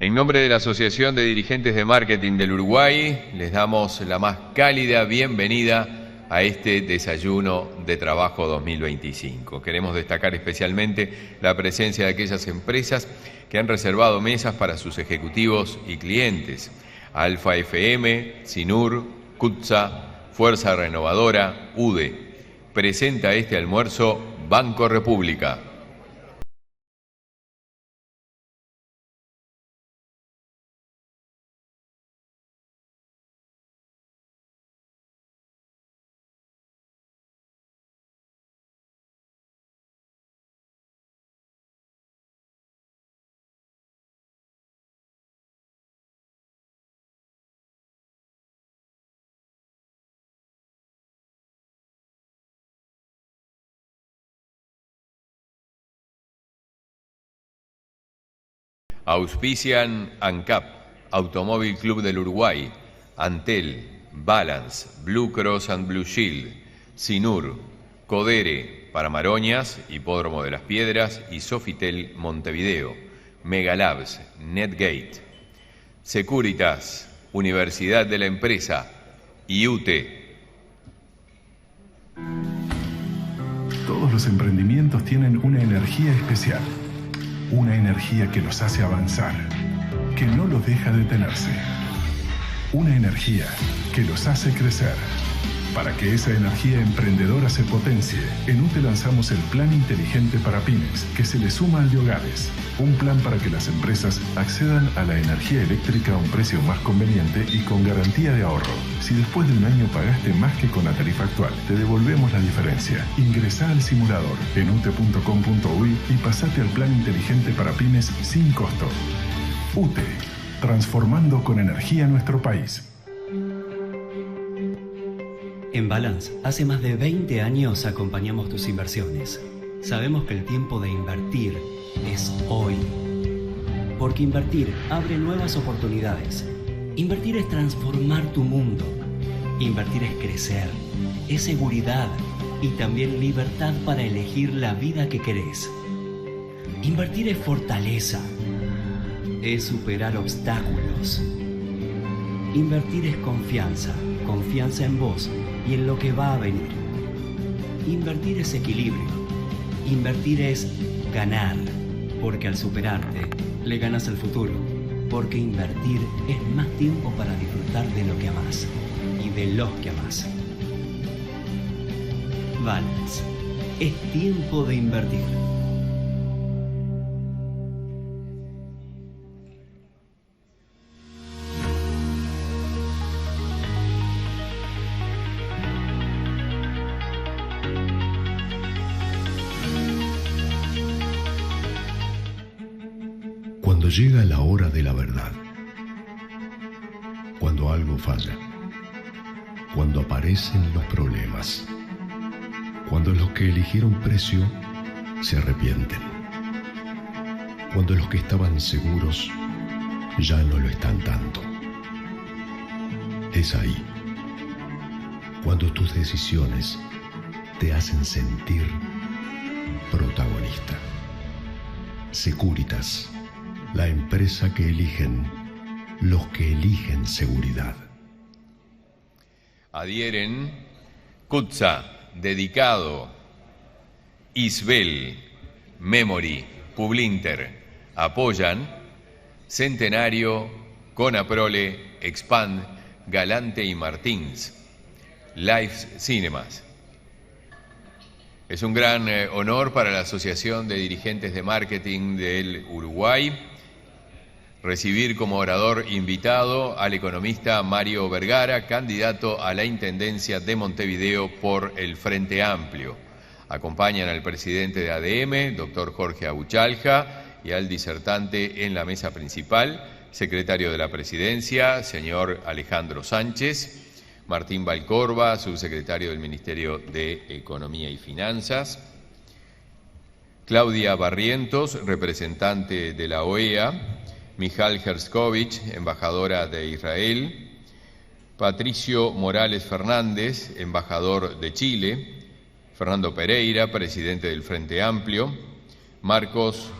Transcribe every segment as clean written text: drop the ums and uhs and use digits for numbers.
En nombre de la Asociación de Dirigentes de Marketing del Uruguay, les damos la más cálida bienvenida a este Desayuno de Trabajo 2025. Queremos destacar especialmente la presencia de aquellas empresas que han reservado mesas para sus ejecutivos y clientes. Alfa FM, Sinur, CUTSA, Fuerza Renovadora, UDE. Presenta este almuerzo Banco República. Auspician ANCAP, Automóvil Club del Uruguay, Antel, Balance, Blue Cross and Blue Shield, Sinur, Codere, para Maroñas, Hipódromo de las Piedras y Sofitel Montevideo, Megalabs, Netgate, Securitas, Universidad de la Empresa, IUTE. Todos los emprendimientos tienen una energía especial. Una energía que los hace avanzar, que no los deja detenerse. Una energía que los hace crecer. Para que esa energía emprendedora se potencie, en UTE lanzamos el Plan Inteligente para Pymes, que se le suma al de hogares. Un plan para que las empresas accedan a la energía eléctrica a un precio más conveniente y con garantía de ahorro. Si después de un año pagaste más que con la tarifa actual, te devolvemos la diferencia. Ingresá al simulador en ute.com.uy y pasate al Plan Inteligente para Pymes sin costo. UTE, transformando con energía nuestro país. En Balance, hace más de 20 años acompañamos tus inversiones. Sabemos que el tiempo de invertir es hoy. Porque invertir abre nuevas oportunidades. Invertir es transformar tu mundo. Invertir es crecer, es seguridad y también libertad para elegir la vida que querés. Invertir es fortaleza, es superar obstáculos. Invertir es confianza, confianza en vos y en lo que va a venir. Invertir es equilibrio. Invertir es ganar, porque al superarte, le ganas el futuro. Porque invertir es más tiempo para disfrutar de lo que amás y de los que amás. Balance. Es tiempo de invertir. Cuando llega la hora de la verdad, cuando algo falla, cuando aparecen los problemas, cuando los que eligieron precio se arrepienten, cuando los que estaban seguros ya no lo están tanto. Es ahí, cuando tus decisiones te hacen sentir protagonista. Securitas, la empresa que eligen los que eligen seguridad. Adhieren CUTSA, Dedicado, Isbel, Memory, Publinter. Apoyan Centenario, Conaprole, Expand, Galante y Martins. Live Cinemas. Es un gran honor para la Asociación de Dirigentes de Marketing del Uruguay recibir como orador invitado al economista Mario Vergara, candidato a la Intendencia de Montevideo por el Frente Amplio. Acompañan al presidente de ADM, doctor Jorge Abuchalja, y al disertante en la mesa principal, secretario de la Presidencia, señor Alejandro Sánchez, Martín Valcorba, subsecretario del Ministerio de Economía y Finanzas, Claudia Barrientos, representante de la OEA, Michal Herskovich, embajadora de Israel, Patricio Morales Fernández, embajador de Chile, Fernando Pereira, presidente del Frente Amplio, Marcos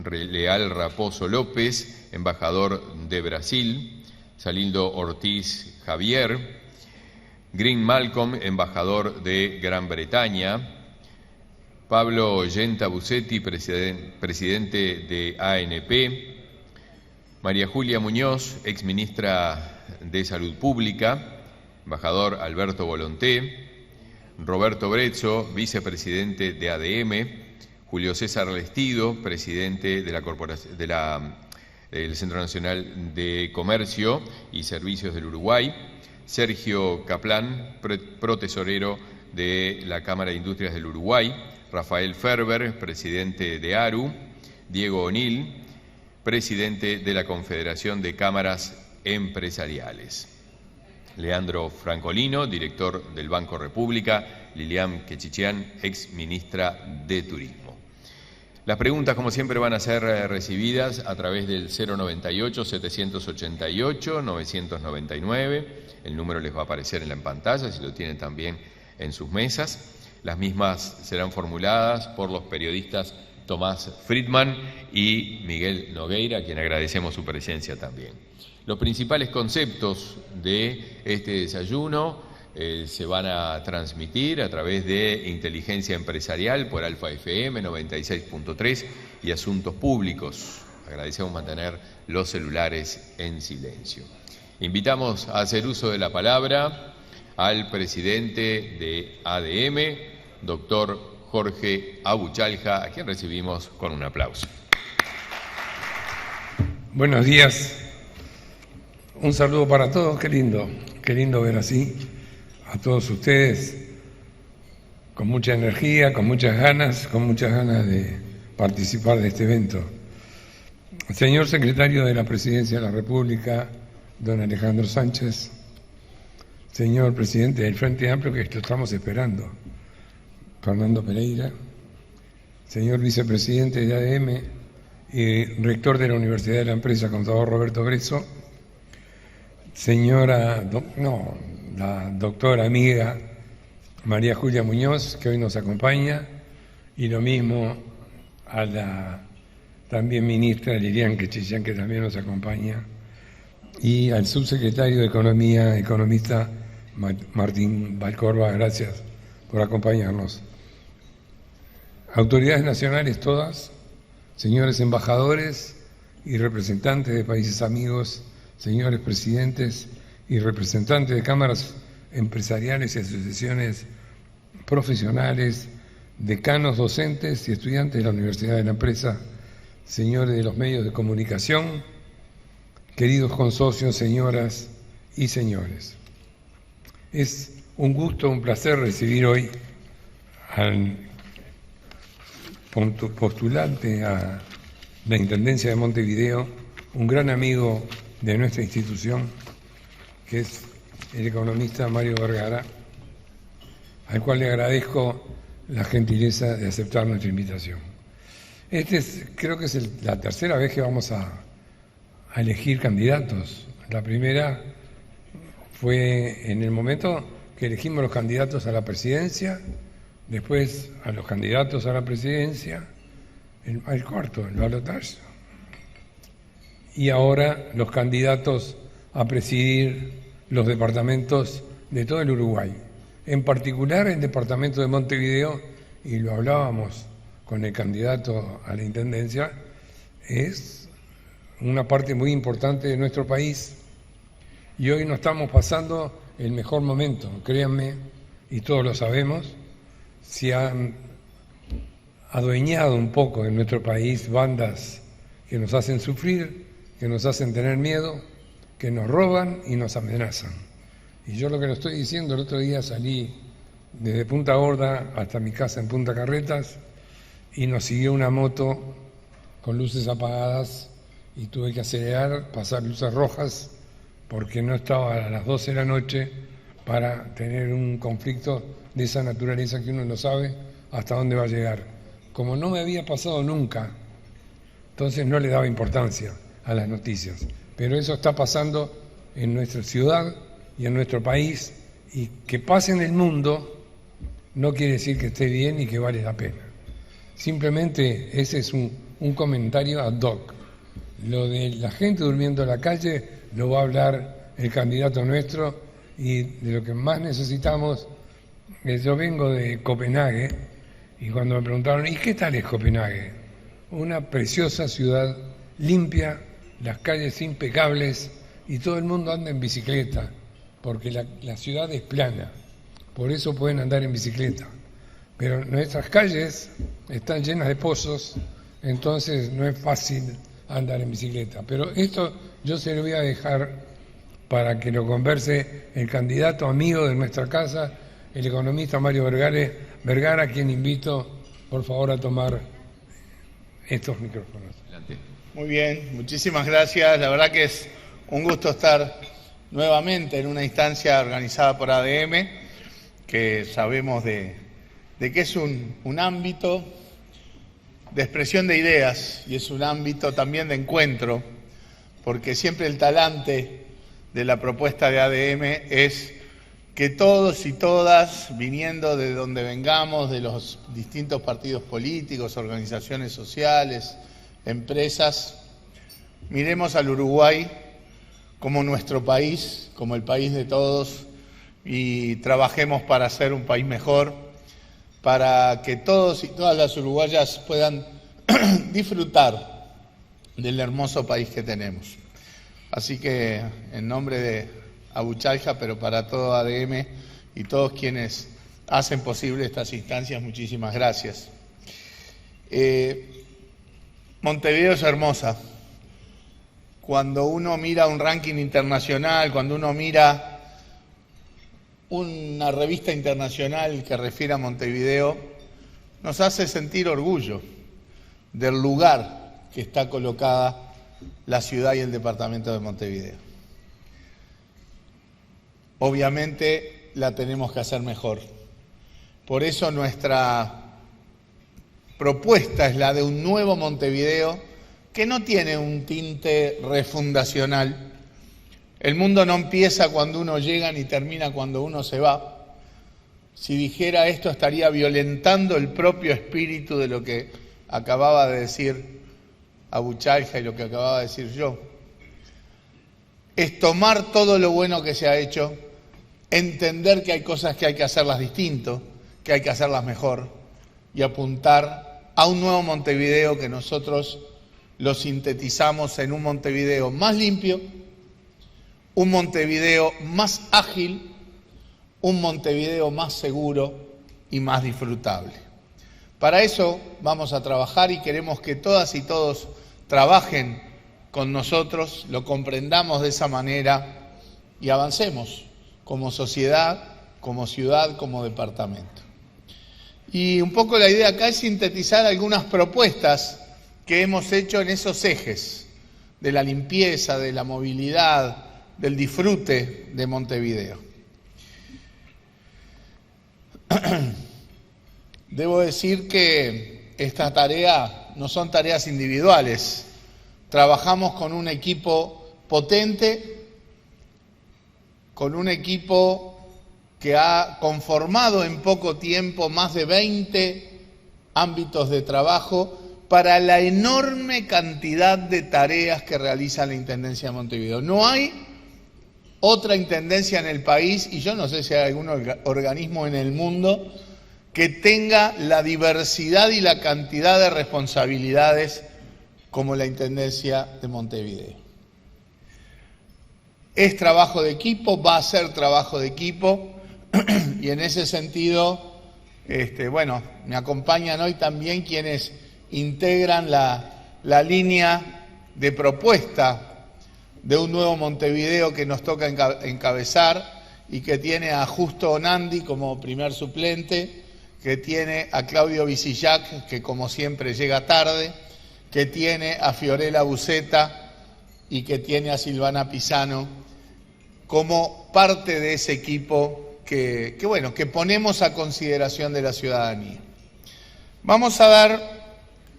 Leal Raposo López, embajador de Brasil. Salindo Ortiz Javier. Green Malcolm, embajador de Gran Bretaña. Pablo Yenta Bucetti, presidente de ANP. María Julia Muñoz, exministra de Salud Pública. Embajador Alberto Volonté. Roberto Brezzo, vicepresidente de ADM. Julio César Lestido, presidente de del Centro Nacional de Comercio y Servicios del Uruguay. Sergio Caplán, protesorero de la Cámara de Industrias del Uruguay. Rafael Ferber, presidente de ARU. Diego O'Neill, presidente de la Confederación de Cámaras Empresariales. Leandro Francolino, director del Banco República. Lilian Quechichian, ex ministra de Turismo. Las preguntas, como siempre, van a ser recibidas a través del 098-788-999. El número les va a aparecer en la pantalla, si lo tienen también en sus mesas. Las mismas serán formuladas por los periodistas Tomás Friedman y Miguel Nogueira, a quien agradecemos su presencia también. Los principales conceptos de este desayuno se van a transmitir a través de Inteligencia Empresarial por Alfa FM 96.3 y Asuntos Públicos. Agradecemos mantener los celulares en silencio. Invitamos a hacer uso de la palabra al presidente de ADM, doctor Jorge Abuchalja, a quien recibimos con un aplauso. Buenos días, un saludo para todos, qué lindo ver así a todos ustedes, con mucha energía, con muchas ganas de participar de este evento. Señor Secretario de la Presidencia de la República, don Alejandro Sánchez, señor Presidente del Frente Amplio, que lo estamos esperando, Fernando Pereira, señor Vicepresidente de ADM y Rector de la Universidad de la Empresa, contador Roberto Brezzo, la doctora amiga María Julia Muñoz, que hoy nos acompaña, y lo mismo a la también ministra Lilian Quechichian, que también nos acompaña, y al subsecretario de Economía, economista Martín Valcorba, gracias por acompañarnos. Autoridades nacionales todas, señores embajadores y representantes de países amigos, señores presidentes y representantes de cámaras empresariales y asociaciones profesionales, decanos, docentes y estudiantes de la Universidad de la Empresa, señores de los medios de comunicación, queridos consocios, señoras y señores. Es un gusto, un placer recibir hoy al postulante a la Intendencia de Montevideo, un gran amigo de nuestra institución, que es el economista Mario Vergara, al cual le agradezco la gentileza de aceptar nuestra invitación. Creo que es la tercera vez que vamos a elegir candidatos. La primera fue en el momento que elegimos los candidatos a la presidencia, después a los candidatos a la presidencia, el balotaje, y ahora los candidatos a presidir los departamentos de todo el Uruguay, en particular el departamento de Montevideo, y lo hablábamos con el candidato a la intendencia, es una parte muy importante de nuestro país, y hoy no estamos pasando el mejor momento, créanme, y todos lo sabemos. Se han adueñado un poco en nuestro país bandas que nos hacen sufrir, que nos hacen tener miedo, que nos roban y nos amenazan. Y yo lo que lo estoy diciendo, el otro día salí desde Punta Gorda hasta mi casa en Punta Carretas y nos siguió una moto con luces apagadas y tuve que acelerar, pasar luces rojas, porque no estaba a las 12 de la noche para tener un conflicto de esa naturaleza que uno no sabe hasta dónde va a llegar. Como no me había pasado nunca, entonces no le daba importancia a las noticias. Pero eso está pasando en nuestra ciudad y en nuestro país, y que pase en el mundo no quiere decir que esté bien y que vale la pena. Simplemente ese es un comentario ad hoc. Lo de la gente durmiendo en la calle lo va a hablar el candidato nuestro, y de lo que más necesitamos, yo vengo de Copenhague, y cuando me preguntaron, ¿y qué tal es Copenhague? Una preciosa ciudad, limpia, las calles impecables, y todo el mundo anda en bicicleta, porque la ciudad es plana, por eso pueden andar en bicicleta. Pero nuestras calles están llenas de pozos, entonces no es fácil andar en bicicleta. Pero esto yo se lo voy a dejar para que lo converse el candidato amigo de nuestra casa, el economista Mario Vergara, a quien invito, por favor, a tomar estos micrófonos. Adelante. Muy bien, muchísimas gracias. La verdad que es un gusto estar nuevamente en una instancia organizada por ADM, que sabemos de que es un ámbito de expresión de ideas y es un ámbito también de encuentro, porque siempre el talante de la propuesta de ADM es que todos y todas, viniendo de donde vengamos, de los distintos partidos políticos, organizaciones sociales, empresas, miremos al Uruguay como nuestro país, como el país de todos, y trabajemos para hacer un país mejor, para que todos y todas las uruguayas puedan disfrutar del hermoso país que tenemos. Así que, en nombre de Abuchalja, pero para todo ADM y todos quienes hacen posible estas instancias, muchísimas gracias. Montevideo es hermosa. Cuando uno mira un ranking internacional, cuando uno mira una revista internacional que refiere a Montevideo, nos hace sentir orgullo del lugar que está colocada la ciudad y el departamento de Montevideo. Obviamente la tenemos que hacer mejor. Por eso nuestra propuesta es la de un nuevo Montevideo que no tiene un tinte refundacional. El mundo no empieza cuando uno llega ni termina cuando uno se va. Si dijera esto estaría violentando el propio espíritu de lo que acababa de decir Abuchalja y lo que acababa de decir yo. Es tomar todo lo bueno que se ha hecho, entender que hay cosas que hay que hacerlas distinto, que hay que hacerlas mejor, y apuntar a un nuevo Montevideo que nosotros lo sintetizamos en un Montevideo más limpio, un Montevideo más ágil, un Montevideo más seguro y más disfrutable. Para eso vamos a trabajar y queremos que todas y todos trabajen con nosotros, lo comprendamos de esa manera y avancemos como sociedad, como ciudad, como departamento. Y un poco la idea acá es sintetizar algunas propuestas que hemos hecho en esos ejes de la limpieza, de la movilidad, del disfrute de Montevideo. Debo decir que esta tarea no son tareas individuales. Trabajamos con un equipo potente, con un equipo que ha conformado en poco tiempo más de 20 ámbitos de trabajo para la enorme cantidad de tareas que realiza la Intendencia de Montevideo. No hay otra intendencia en el país, y yo no sé si hay algún organismo en el mundo que tenga la diversidad y la cantidad de responsabilidades como la Intendencia de Montevideo. Es trabajo de equipo, va a ser trabajo de equipo, y en ese sentido, me acompañan hoy también quienes integran la línea de propuesta de un nuevo Montevideo que nos toca encabezar y que tiene a Justo Onandi como primer suplente, que tiene a Claudio Visillac, que como siempre llega tarde, que tiene a Fiorella Buceta y que tiene a Silvana Pisano como parte de ese equipo que ponemos a consideración de la ciudadanía. Vamos a dar,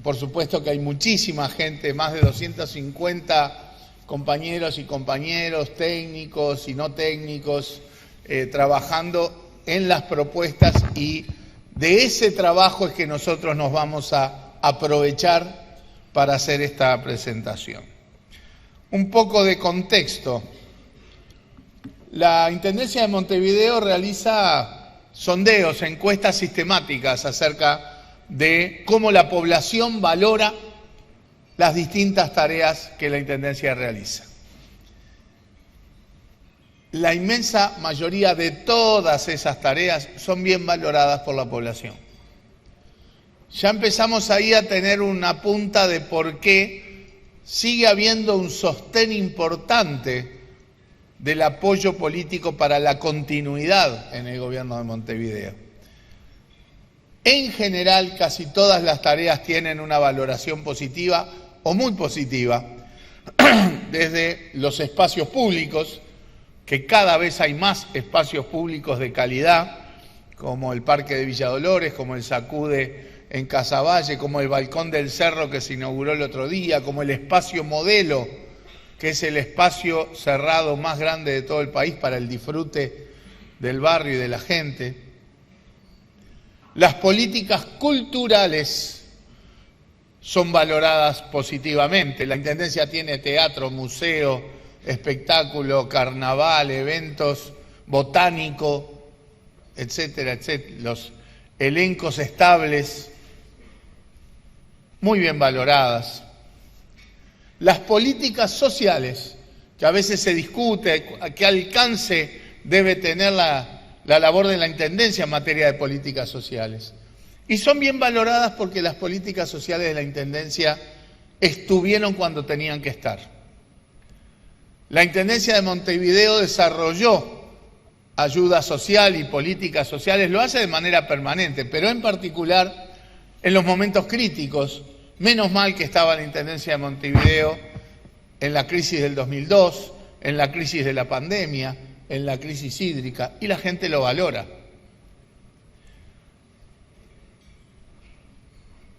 por supuesto que hay muchísima gente, más de 250 compañeros y compañeros, técnicos y no técnicos, trabajando en las propuestas, y de ese trabajo es que nosotros nos vamos a aprovechar para hacer esta presentación. Un poco de contexto. La Intendencia de Montevideo realiza sondeos, encuestas sistemáticas acerca de cómo la población valora las distintas tareas que la Intendencia realiza. La inmensa mayoría de todas esas tareas son bien valoradas por la población. Ya empezamos ahí a tener una punta de por qué sigue habiendo un sostén importante del apoyo político para la continuidad en el gobierno de Montevideo. En general, casi todas las tareas tienen una valoración positiva o muy positiva, desde los espacios públicos, que cada vez hay más espacios públicos de calidad, como el Parque de Villa Dolores, como el Sacude en Casaballe, como el Balcón del Cerro que se inauguró el otro día, como el espacio modelo, que es el espacio cerrado más grande de todo el país para el disfrute del barrio y de la gente. Las políticas culturales son valoradas positivamente. La Intendencia tiene teatro, museo, espectáculo, carnaval, eventos, botánico, etcétera, etcétera. Los elencos estables, muy bien valoradas. Las políticas sociales, que a veces se discute a qué alcance debe tener la labor de la Intendencia en materia de políticas sociales. Y son bien valoradas porque las políticas sociales de la Intendencia estuvieron cuando tenían que estar. La Intendencia de Montevideo desarrolló ayuda social y políticas sociales, lo hace de manera permanente, pero en particular en los momentos críticos. Menos mal que estaba la Intendencia de Montevideo en la crisis del 2002, en la crisis de la pandemia, en la crisis hídrica, y la gente lo valora.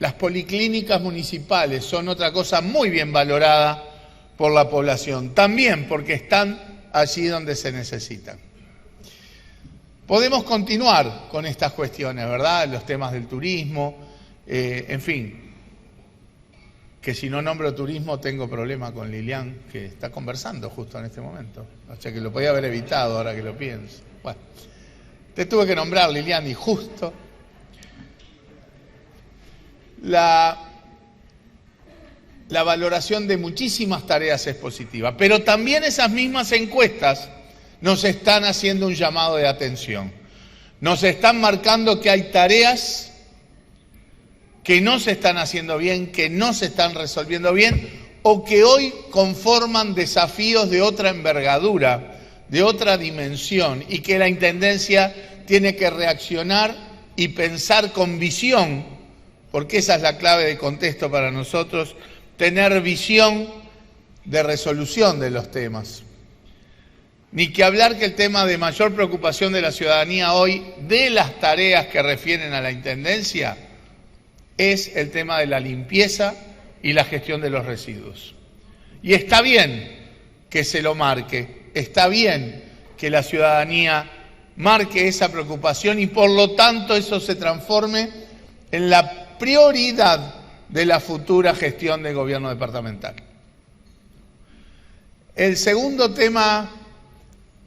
Las policlínicas municipales son otra cosa muy bien valorada por la población, también porque están allí donde se necesitan. Podemos continuar con estas cuestiones, ¿verdad? Los temas del turismo, en fin, que si no nombro turismo tengo problema con Lilian, que está conversando justo en este momento. O sea que lo podía haber evitado ahora que lo pienso. Bueno, te tuve que nombrar, Lilian, y justo. La valoración de muchísimas tareas es positiva, pero también esas mismas encuestas nos están haciendo un llamado de atención. Nos están marcando que hay tareas que no se están haciendo bien, que no se están resolviendo bien, o que hoy conforman desafíos de otra envergadura, de otra dimensión, y que la Intendencia tiene que reaccionar y pensar con visión, porque esa es la clave de contexto para nosotros, tener visión de resolución de los temas. Ni que hablar que el tema de mayor preocupación de la ciudadanía hoy, de las tareas que refieren a la Intendencia, es el tema de la limpieza y la gestión de los residuos. Y está bien que se lo marque, está bien que la ciudadanía marque esa preocupación y por lo tanto eso se transforme en la prioridad de la futura gestión del gobierno departamental. El segundo tema,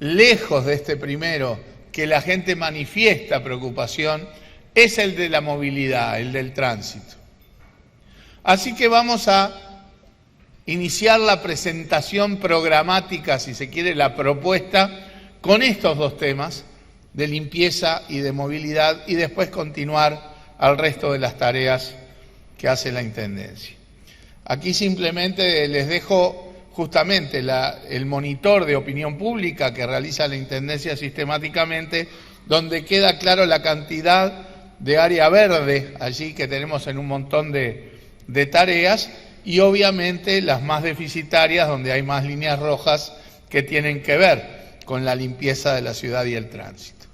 lejos de este primero, que la gente manifiesta preocupación, es el de la movilidad, el del tránsito. Así que vamos a iniciar la presentación programática, si se quiere, la propuesta, con estos dos temas, de limpieza y de movilidad, y después continuar al resto de las tareas que hace la Intendencia. Aquí simplemente les dejo justamente el monitor de opinión pública que realiza la Intendencia sistemáticamente, donde queda claro la cantidad de área verde allí que tenemos en un montón de tareas, y obviamente las más deficitarias, donde hay más líneas rojas que tienen que ver con la limpieza de la ciudad y el tránsito.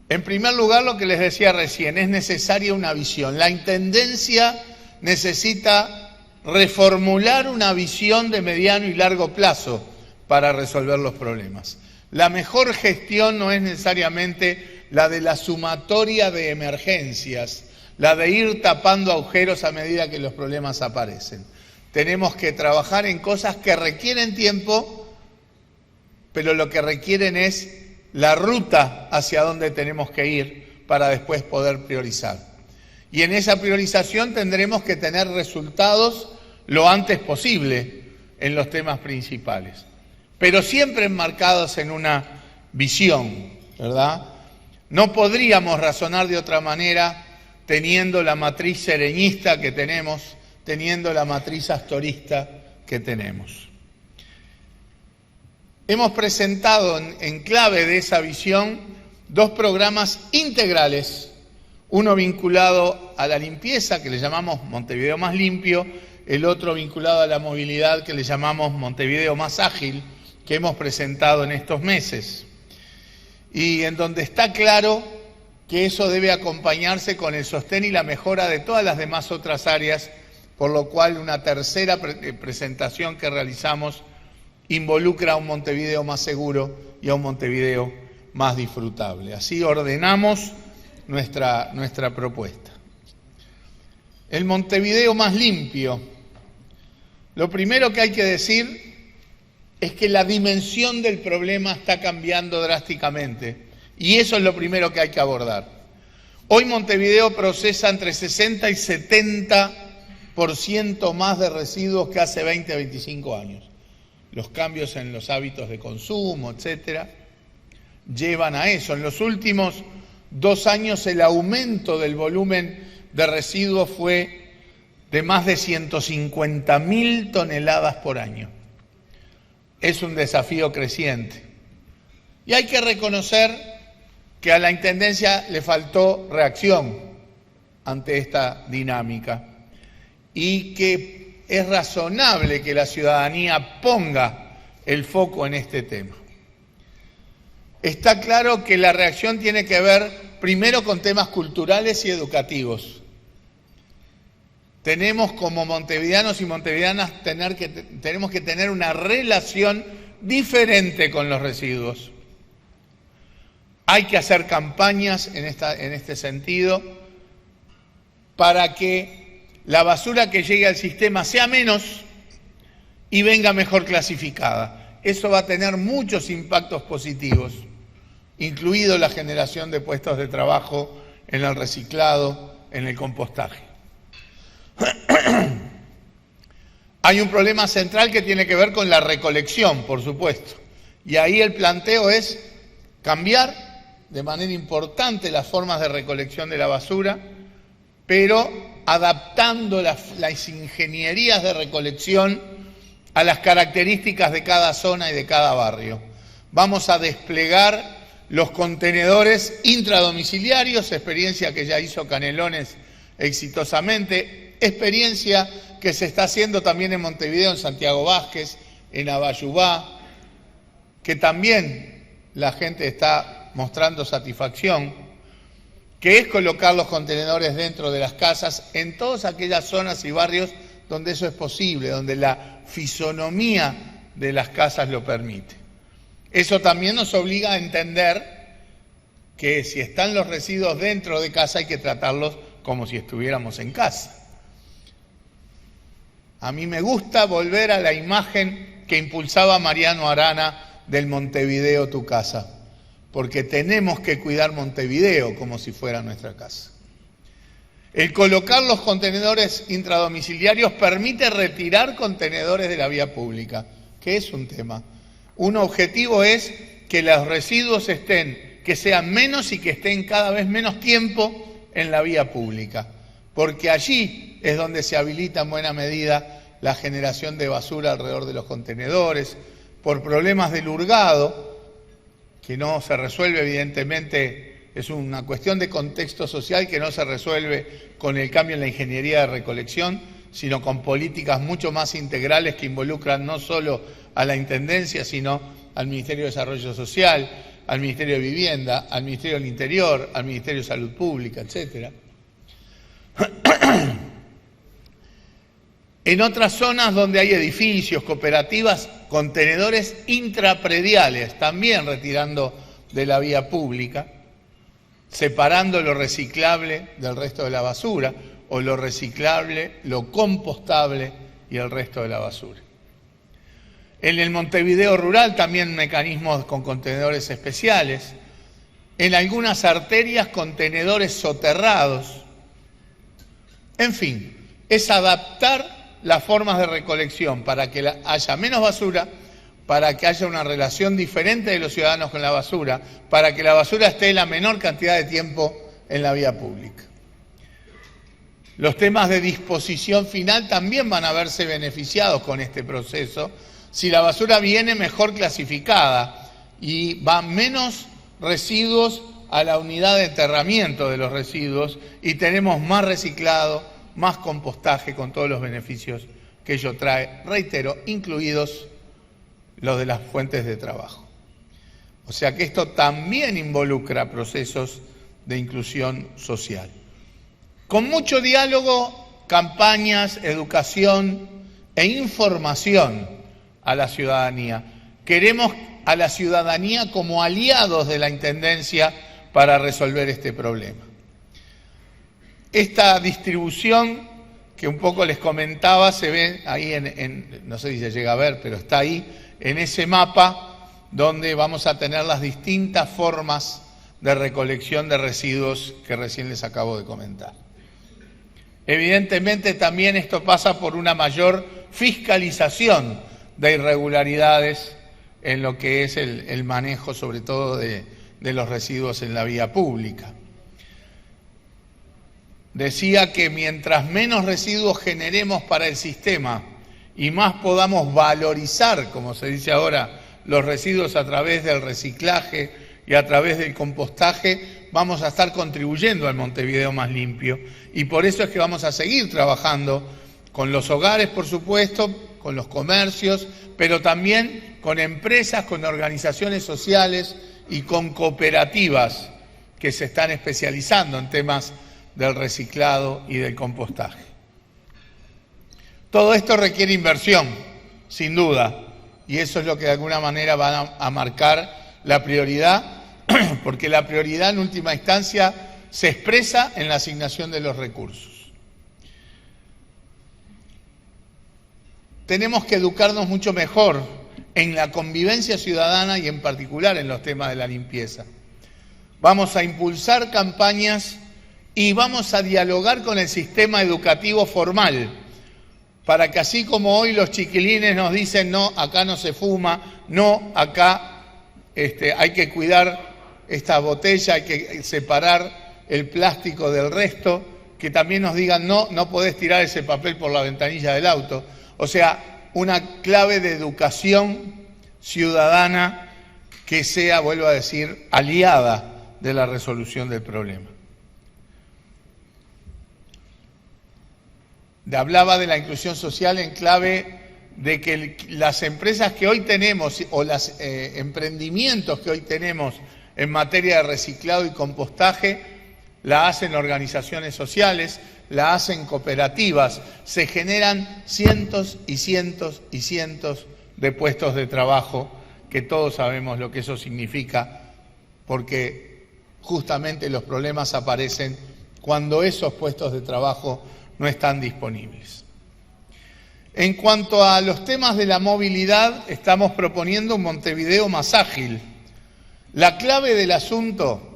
En primer lugar, lo que les decía recién, es necesaria una visión. La Intendencia necesita reformular una visión de mediano y largo plazo para resolver los problemas. La mejor gestión no es necesariamente la de la sumatoria de emergencias. la de ir tapando agujeros a medida que los problemas aparecen. Tenemos que trabajar en cosas que requieren tiempo, pero lo que requieren es la ruta hacia donde tenemos que ir para después poder priorizar. Y en esa priorización tendremos que tener resultados lo antes posible en los temas principales, pero siempre enmarcados en una visión, ¿verdad? No podríamos razonar de otra manera teniendo la matriz sereñista que tenemos, teniendo la matriz astorista que tenemos. Hemos presentado en clave de esa visión 2 programas integrales, uno vinculado a la limpieza, que le llamamos Montevideo Más Limpio, el otro vinculado a la movilidad, que le llamamos Montevideo Más Ágil, que hemos presentado en estos meses. Y en donde está claro que eso debe acompañarse con el sostén y la mejora de todas las demás otras áreas, por lo cual una tercera presentación que realizamos involucra a un Montevideo más seguro y a un Montevideo más disfrutable. Así ordenamos nuestra propuesta. El Montevideo Más Limpio. Lo primero que hay que decir es que la dimensión del problema está cambiando drásticamente y eso es lo primero que hay que abordar. Hoy Montevideo procesa entre 60 y 70% más de residuos que hace 20 a 25 años. Los cambios en los hábitos de consumo, etcétera, llevan a eso. En los últimos 2 años el aumento del volumen de residuos fue de más de 150.000 toneladas por año. Es un desafío creciente. Y hay que reconocer que a la Intendencia le faltó reacción ante esta dinámica y que es razonable que la ciudadanía ponga el foco en este tema. Está claro que la reacción tiene que ver primero con temas culturales y educativos. Tenemos como montevideanos y montevideanas tenemos que tener una relación diferente con los residuos. Hay que hacer campañas en este sentido para que la basura que llegue al sistema sea menos y venga mejor clasificada. Eso va a tener muchos impactos positivos, incluido la generación de puestos de trabajo en el reciclado, en el compostaje. Hay un problema central que tiene que ver con la recolección, por supuesto, y ahí el planteo es cambiar de manera importante las formas de recolección de la basura, pero adaptando las ingenierías de recolección a las características de cada zona y de cada barrio. Vamos a desplegar los contenedores intradomiciliarios, experiencia que ya hizo Canelones exitosamente, experiencia que se está haciendo también en Montevideo, en Santiago Vázquez, en Abayubá, que también la gente está mostrando satisfacción, que es colocar los contenedores dentro de las casas en todas aquellas zonas y barrios donde eso es posible, donde la fisonomía de las casas lo permite. Eso también nos obliga a entender que si están los residuos dentro de casa hay que tratarlos como si estuviéramos en casa. A mí me gusta volver a la imagen que impulsaba Mariano Arana del Montevideo tu casa, porque tenemos que cuidar Montevideo como si fuera nuestra casa. El colocar los contenedores intradomiciliarios permite retirar contenedores de la vía pública, que es un tema. Un objetivo es que los residuos que sean menos y que estén cada vez menos tiempo en la vía pública, porque allí es donde se habilita en buena medida la generación de basura alrededor de los contenedores, por problemas del hurgado, que no se resuelve evidentemente, es una cuestión de contexto social que no se resuelve con el cambio en la ingeniería de recolección, sino con políticas mucho más integrales que involucran no solo a la Intendencia, sino al Ministerio de Desarrollo Social, al Ministerio de Vivienda, al Ministerio del Interior, al Ministerio de Salud Pública, etc. En otras zonas donde hay edificios, cooperativas, contenedores intraprediales, también retirando de la vía pública, separando lo reciclable del resto de la basura, o lo reciclable, lo compostable y el resto de la basura. En el Montevideo rural también mecanismos con contenedores especiales. En algunas arterias contenedores soterrados. En fin, es adaptar las formas de recolección para que haya menos basura, para que haya una relación diferente de los ciudadanos con la basura, para que la basura esté la menor cantidad de tiempo en la vía pública. Los temas de disposición final también van a verse beneficiados con este proceso si la basura viene mejor clasificada y van menos residuos a la unidad de enterramiento de los residuos y tenemos más reciclado, más compostaje con todos los beneficios que ello trae, reitero, incluidos los de las fuentes de trabajo. O sea que esto también involucra procesos de inclusión social. Con mucho diálogo, campañas, educación e información a la ciudadanía. Queremos a la ciudadanía como aliados de la Intendencia para resolver este problema. Esta distribución que un poco les comentaba se ve ahí no sé si se llega a ver, pero está ahí, en ese mapa donde vamos a tener las distintas formas de recolección de residuos que recién les acabo de comentar. Evidentemente también esto pasa por una mayor fiscalización de irregularidades en lo que es el manejo, sobre todo de los residuos en la vía pública. Decía que mientras menos residuos generemos para el sistema y más podamos valorizar, como se dice ahora, los residuos a través del reciclaje y a través del compostaje, vamos a estar contribuyendo al Montevideo más limpio. Y por eso es que vamos a seguir trabajando con los hogares, por supuesto, con los comercios, pero también con empresas, con organizaciones sociales y con cooperativas que se están especializando en temas del reciclado y del compostaje. Todo esto requiere inversión, sin duda, y eso es lo que de alguna manera va a marcar la prioridad, porque la prioridad en última instancia se expresa en la asignación de los recursos. Tenemos que educarnos mucho mejor en la convivencia ciudadana y en particular en los temas de la limpieza. Vamos a impulsar campañas y vamos a dialogar con el sistema educativo formal, para que así como hoy los chiquilines nos dicen no, acá no se fuma, no, acá hay que cuidar esta botella, hay que separar el plástico del resto, que también nos digan no, no podés tirar ese papel por la ventanilla del auto. O sea, una clave de educación ciudadana que sea, vuelvo a decir, aliada de la resolución del problema. Hablaba de la inclusión social en clave de que las empresas que hoy tenemos o los emprendimientos que hoy tenemos en materia de reciclado y compostaje la hacen organizaciones sociales, la hacen cooperativas, se generan cientos y cientos y cientos de puestos de trabajo que todos sabemos lo que eso significa, porque justamente los problemas aparecen cuando esos puestos de trabajo no están disponibles. En cuanto a los temas de la movilidad, estamos proponiendo un Montevideo más ágil. La clave del asunto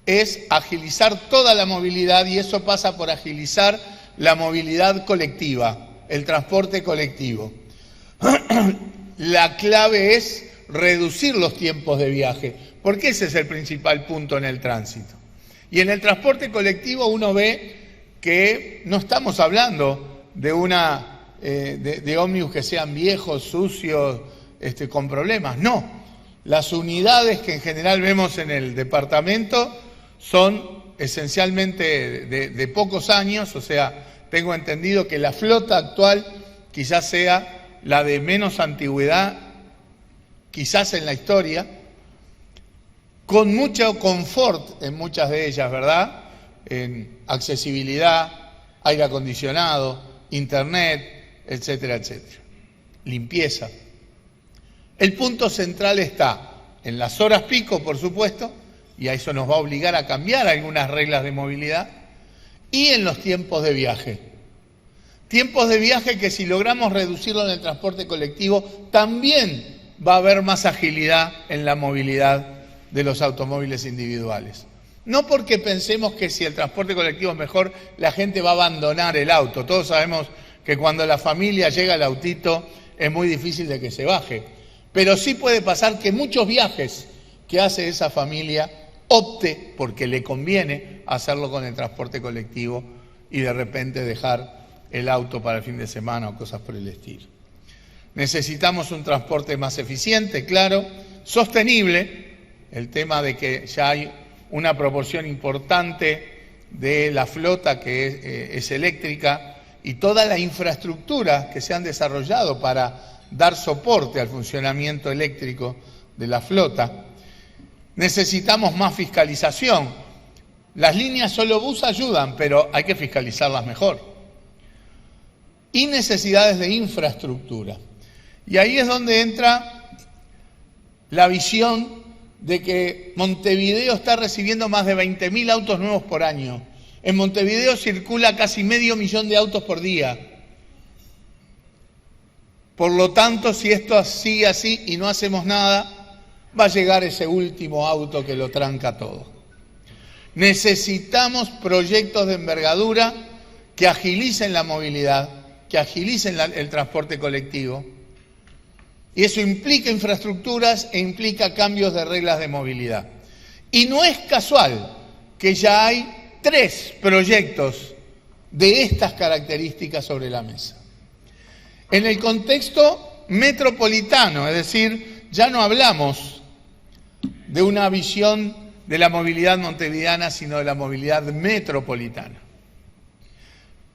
es agilizar toda la movilidad y eso pasa por agilizar la movilidad colectiva, el transporte colectivo. La clave es reducir los tiempos de viaje, porque ese es el principal punto en el tránsito. Y en el transporte colectivo uno ve que no estamos hablando de de ómnibus que sean viejos, sucios, con problemas. No, las unidades que en general vemos en el departamento son esencialmente de pocos años, o sea, tengo entendido que la flota actual quizás sea la de menos antigüedad, quizás en la historia, con mucho confort en muchas de ellas, ¿verdad? En accesibilidad, aire acondicionado, internet, etcétera, etcétera. Limpieza. El punto central está en las horas pico, por supuesto, y a eso nos va a obligar a cambiar algunas reglas de movilidad, y en los tiempos de viaje. Tiempos de viaje que si logramos reducirlo en el transporte colectivo, también va a haber más agilidad en la movilidad de los automóviles individuales. No porque pensemos que si el transporte colectivo es mejor, la gente va a abandonar el auto. Todos sabemos que cuando la familia llega al autito es muy difícil de que se baje. Pero sí puede pasar que muchos viajes que hace esa familia opte, porque le conviene, hacerlo con el transporte colectivo y de repente dejar el auto para el fin de semana o cosas por el estilo. Necesitamos un transporte más eficiente, claro, sostenible, el tema de que ya hay una proporción importante de la flota que es eléctrica y toda la infraestructura que se han desarrollado para dar soporte al funcionamiento eléctrico de la flota. Necesitamos más fiscalización. Las líneas solo bus ayudan, pero hay que fiscalizarlas mejor. Y necesidades de infraestructura. Y ahí es donde entra la visión de que Montevideo está recibiendo más de 20.000 autos nuevos por año. En Montevideo circula casi 500.000 de autos por día. Por lo tanto, si esto sigue así y no hacemos nada, va a llegar ese último auto que lo tranca todo. Necesitamos proyectos de envergadura que agilicen la movilidad, que agilicen el transporte colectivo. Y eso implica infraestructuras e implica cambios de reglas de movilidad. Y no es casual que ya hay 3 proyectos de estas características sobre la mesa. En el contexto metropolitano, es decir, ya no hablamos de una visión de la movilidad montevideana, sino de la movilidad metropolitana.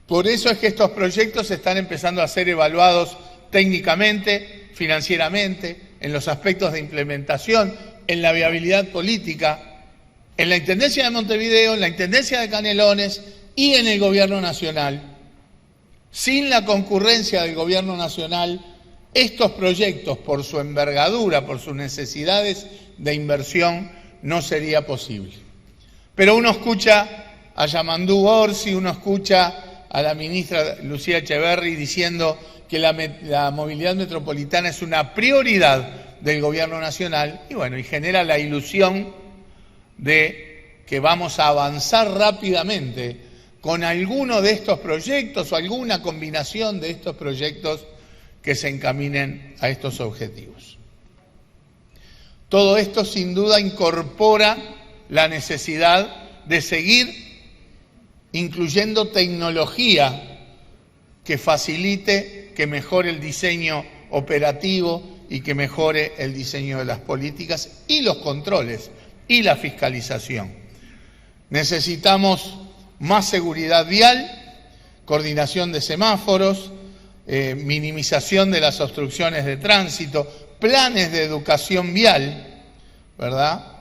Por eso es que estos proyectos están empezando a ser evaluados técnicamente, financieramente, en los aspectos de implementación, en la viabilidad política, en la Intendencia de Montevideo, en la Intendencia de Canelones y en el Gobierno Nacional. Sin la concurrencia del Gobierno Nacional, estos proyectos, por su envergadura, por sus necesidades de inversión, no sería posible. Pero uno escucha a Yamandú Orsi, uno escucha a la ministra Lucía Echeverri diciendo que la movilidad metropolitana es una prioridad del Gobierno Nacional y bueno, y genera la ilusión de que vamos a avanzar rápidamente con alguno de estos proyectos o alguna combinación de estos proyectos que se encaminen a estos objetivos. Todo esto sin duda incorpora la necesidad de seguir incluyendo tecnología que facilite, que mejore el diseño operativo y que mejore el diseño de las políticas y los controles y la fiscalización. Necesitamos más seguridad vial, coordinación de semáforos, minimización de las obstrucciones de tránsito, planes de educación vial, ¿verdad?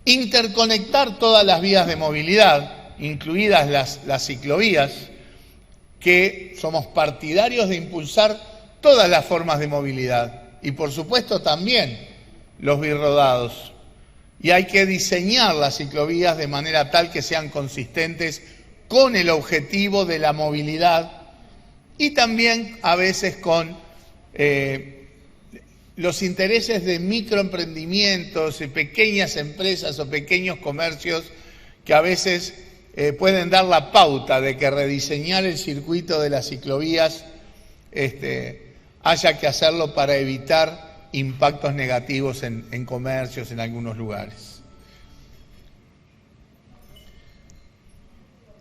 Interconectar todas las vías de movilidad, incluidas las ciclovías, que somos partidarios de impulsar todas las formas de movilidad y por supuesto también los birrodados. Y hay que diseñar las ciclovías de manera tal que sean consistentes con el objetivo de la movilidad y también a veces con los intereses de microemprendimientos y pequeñas empresas o pequeños comercios que a veces pueden dar la pauta de que rediseñar el circuito de las ciclovías haya que hacerlo para evitar impactos negativos en comercios en algunos lugares.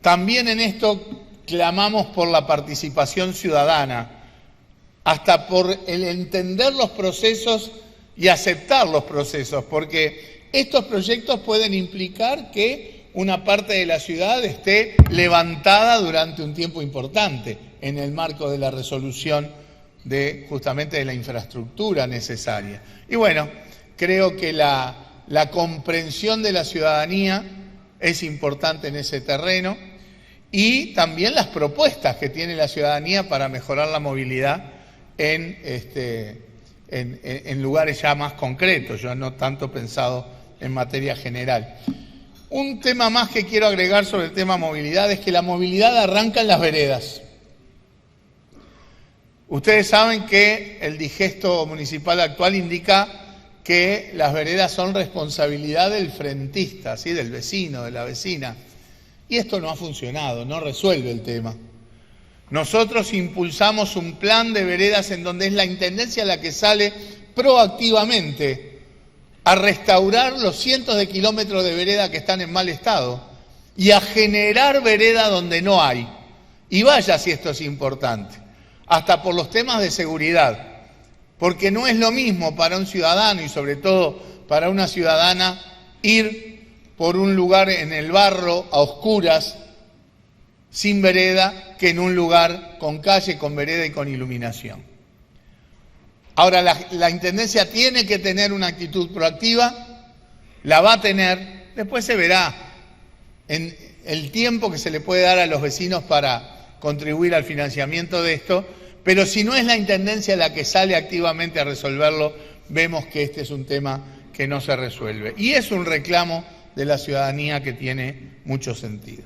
También en esto clamamos por la participación ciudadana, hasta por el entender los procesos y aceptar los procesos, porque estos proyectos pueden implicar que una parte de la ciudad esté levantada durante un tiempo importante en el marco de la resolución justamente de la infraestructura necesaria. Y bueno, creo que la comprensión de la ciudadanía es importante en ese terreno y también las propuestas que tiene la ciudadanía para mejorar la movilidad en lugares ya más concretos, yo no tanto pensado en materia general. Un tema más que quiero agregar sobre el tema movilidad es que la movilidad arranca en las veredas. Ustedes saben que el digesto municipal actual indica que las veredas son responsabilidad del frentista, ¿sí? Del vecino, de la vecina. Y esto no ha funcionado, no resuelve el tema. Nosotros impulsamos un plan de veredas en donde es la Intendencia la que sale proactivamente a restaurar los cientos de kilómetros de vereda que están en mal estado y a generar vereda donde no hay. Y vaya si esto es importante, hasta por los temas de seguridad, porque no es lo mismo para un ciudadano y sobre todo para una ciudadana ir por un lugar en el barro a oscuras, sin vereda, que en un lugar con calle, con vereda y con iluminación. Ahora, la Intendencia tiene que tener una actitud proactiva, la va a tener, después se verá en el tiempo que se le puede dar a los vecinos para contribuir al financiamiento de esto, pero si no es la Intendencia la que sale activamente a resolverlo, vemos que este es un tema que no se resuelve. Y es un reclamo de la ciudadanía que tiene mucho sentido.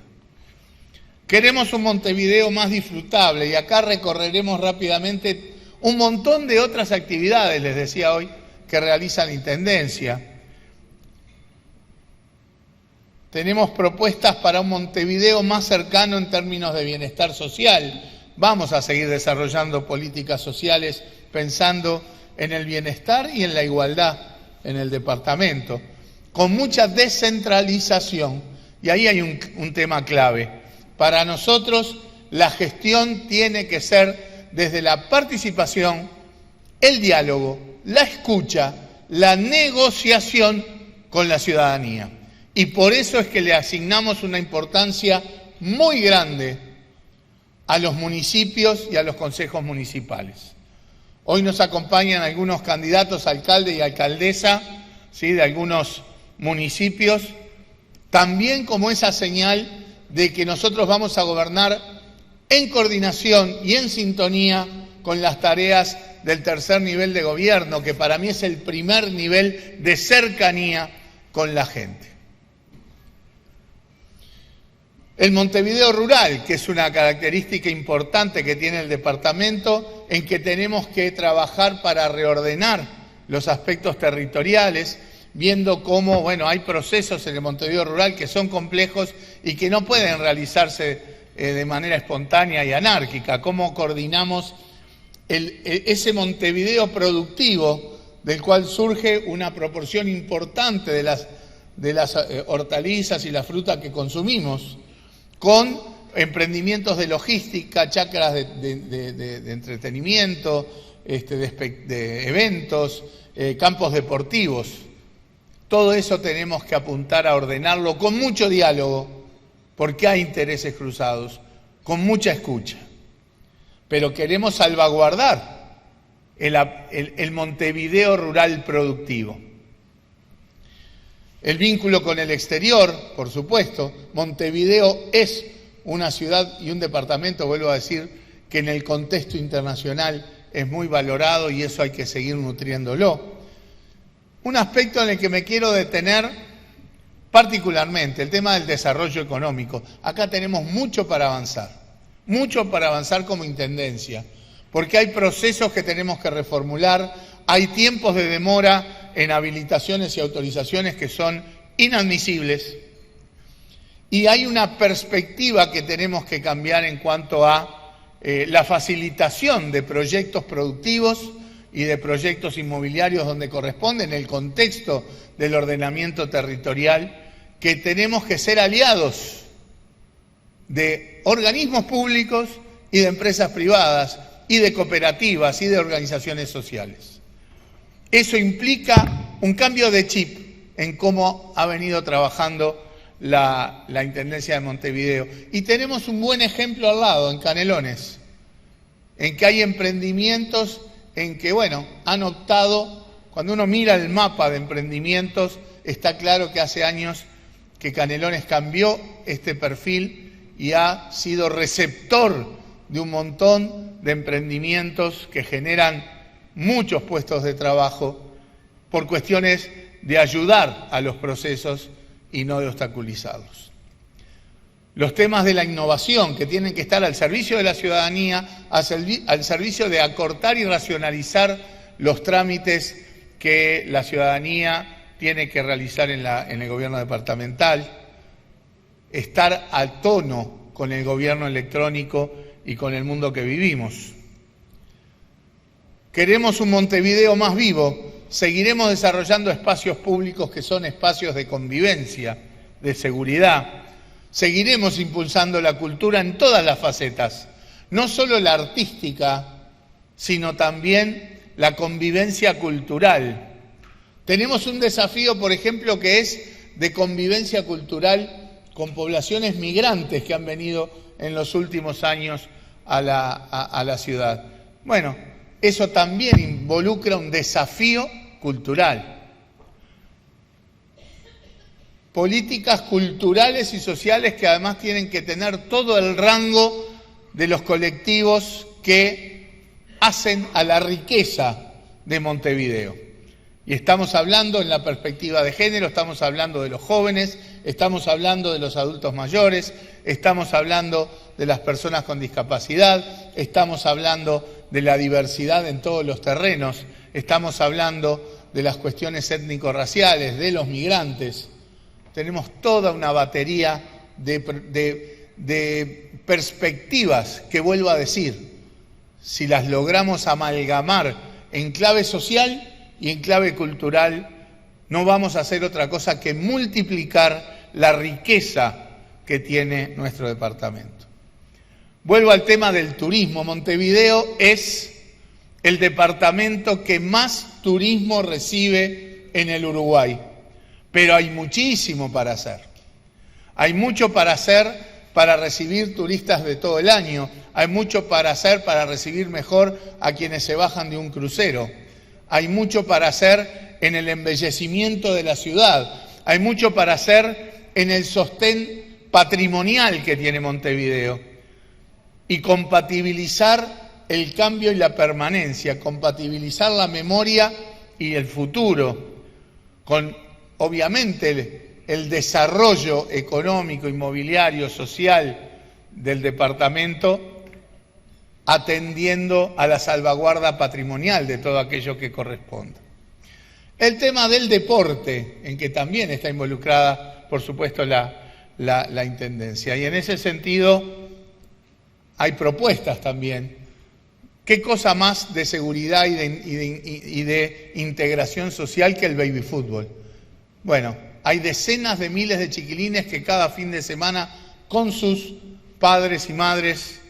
Queremos un Montevideo más disfrutable y acá recorreremos rápidamente un montón de otras actividades, les decía hoy, que realiza la Intendencia. Tenemos propuestas para un Montevideo más cercano en términos de bienestar social. Vamos a seguir desarrollando políticas sociales pensando en el bienestar y en la igualdad en el departamento, con mucha descentralización. Y ahí hay un tema clave. Para nosotros, la gestión tiene que ser desde la participación, el diálogo, la escucha, la negociación con la ciudadanía. Y por eso es que le asignamos una importancia muy grande a los municipios y a los consejos municipales. Hoy nos acompañan algunos candidatos, alcalde y alcaldesa, ¿sí?, de algunos municipios, también como esa señal de que nosotros vamos a gobernar en coordinación y en sintonía con las tareas del tercer nivel de gobierno, que para mí es el primer nivel de cercanía con la gente. El Montevideo rural, que es una característica importante que tiene el departamento, en que tenemos que trabajar para reordenar los aspectos territoriales, viendo cómo, bueno, hay procesos en el Montevideo rural que son complejos y que no pueden realizarse de manera espontánea y anárquica. Cómo coordinamos ese Montevideo productivo, del cual surge una proporción importante de las hortalizas y la fruta que consumimos, con emprendimientos de logística, chacras de entretenimiento, de eventos, campos deportivos. Todo eso tenemos que apuntar a ordenarlo con mucho diálogo, porque hay intereses cruzados, con mucha escucha. Pero queremos salvaguardar el Montevideo rural productivo. El vínculo con el exterior, por supuesto. Montevideo es una ciudad y un departamento, vuelvo a decir, que en el contexto internacional es muy valorado y eso hay que seguir nutriéndolo. Un aspecto en el que me quiero detener particularmente, el tema del desarrollo económico. Acá tenemos mucho para avanzar como Intendencia, porque hay procesos que tenemos que reformular, hay tiempos de demora en habilitaciones y autorizaciones que son inadmisibles, y hay una perspectiva que tenemos que cambiar en cuanto a la facilitación de proyectos productivos y de proyectos inmobiliarios donde corresponde, en el contexto del ordenamiento territorial, que tenemos que ser aliados de organismos públicos y de empresas privadas y de cooperativas y de organizaciones sociales. Eso implica un cambio de chip en cómo ha venido trabajando la Intendencia de Montevideo. Y tenemos un buen ejemplo al lado, en Canelones, en que hay emprendimientos en que, bueno, han optado, cuando uno mira el mapa de emprendimientos, está claro que hace años que Canelones cambió este perfil y ha sido receptor de un montón de emprendimientos que generan muchos puestos de trabajo por cuestiones de ayudar a los procesos y no de obstaculizarlos. Los temas de la innovación, que tienen que estar al servicio de la ciudadanía, al servicio de acortar y racionalizar los trámites que la ciudadanía tiene que realizar en el gobierno departamental, estar al tono con el gobierno electrónico y con el mundo que vivimos. Queremos un Montevideo más vivo, seguiremos desarrollando espacios públicos que son espacios de convivencia, de seguridad. Seguiremos impulsando la cultura en todas las facetas, no solo la artística, sino también la convivencia cultural. Tenemos un desafío, por ejemplo, que es de convivencia cultural con poblaciones migrantes que han venido en los últimos años a la ciudad. Bueno, eso también involucra un desafío cultural. Políticas culturales y sociales que además tienen que tener todo el rango de los colectivos que hacen a la riqueza de Montevideo. Y estamos hablando en la perspectiva de género, estamos hablando de los jóvenes, estamos hablando de los adultos mayores, estamos hablando de las personas con discapacidad, estamos hablando de la diversidad en todos los terrenos, estamos hablando de las cuestiones étnico-raciales, de los migrantes. Tenemos toda una batería de perspectivas que, vuelvo a decir, si las logramos amalgamar en clave social y en clave cultural, no vamos a hacer otra cosa que multiplicar la riqueza que tiene nuestro departamento. Vuelvo al tema del turismo. Montevideo es el departamento que más turismo recibe en el Uruguay. Pero hay muchísimo para hacer. Hay mucho para hacer para recibir turistas de todo el año. Hay mucho para hacer para recibir mejor a quienes se bajan de un crucero. Hay mucho para hacer en el embellecimiento de la ciudad. Hay mucho para hacer en el sostén patrimonial que tiene Montevideo. Y compatibilizar el cambio y la permanencia, compatibilizar la memoria y el futuro con obviamente el desarrollo económico, inmobiliario, social del departamento, atendiendo a la salvaguarda patrimonial de todo aquello que corresponda. El tema del deporte, en que también está involucrada, por supuesto, la Intendencia. Y en ese sentido hay propuestas también. ¿Qué cosa más de seguridad y de integración social que el baby fútbol? Bueno, hay decenas de miles de chiquilines que cada fin de semana con sus padres y madres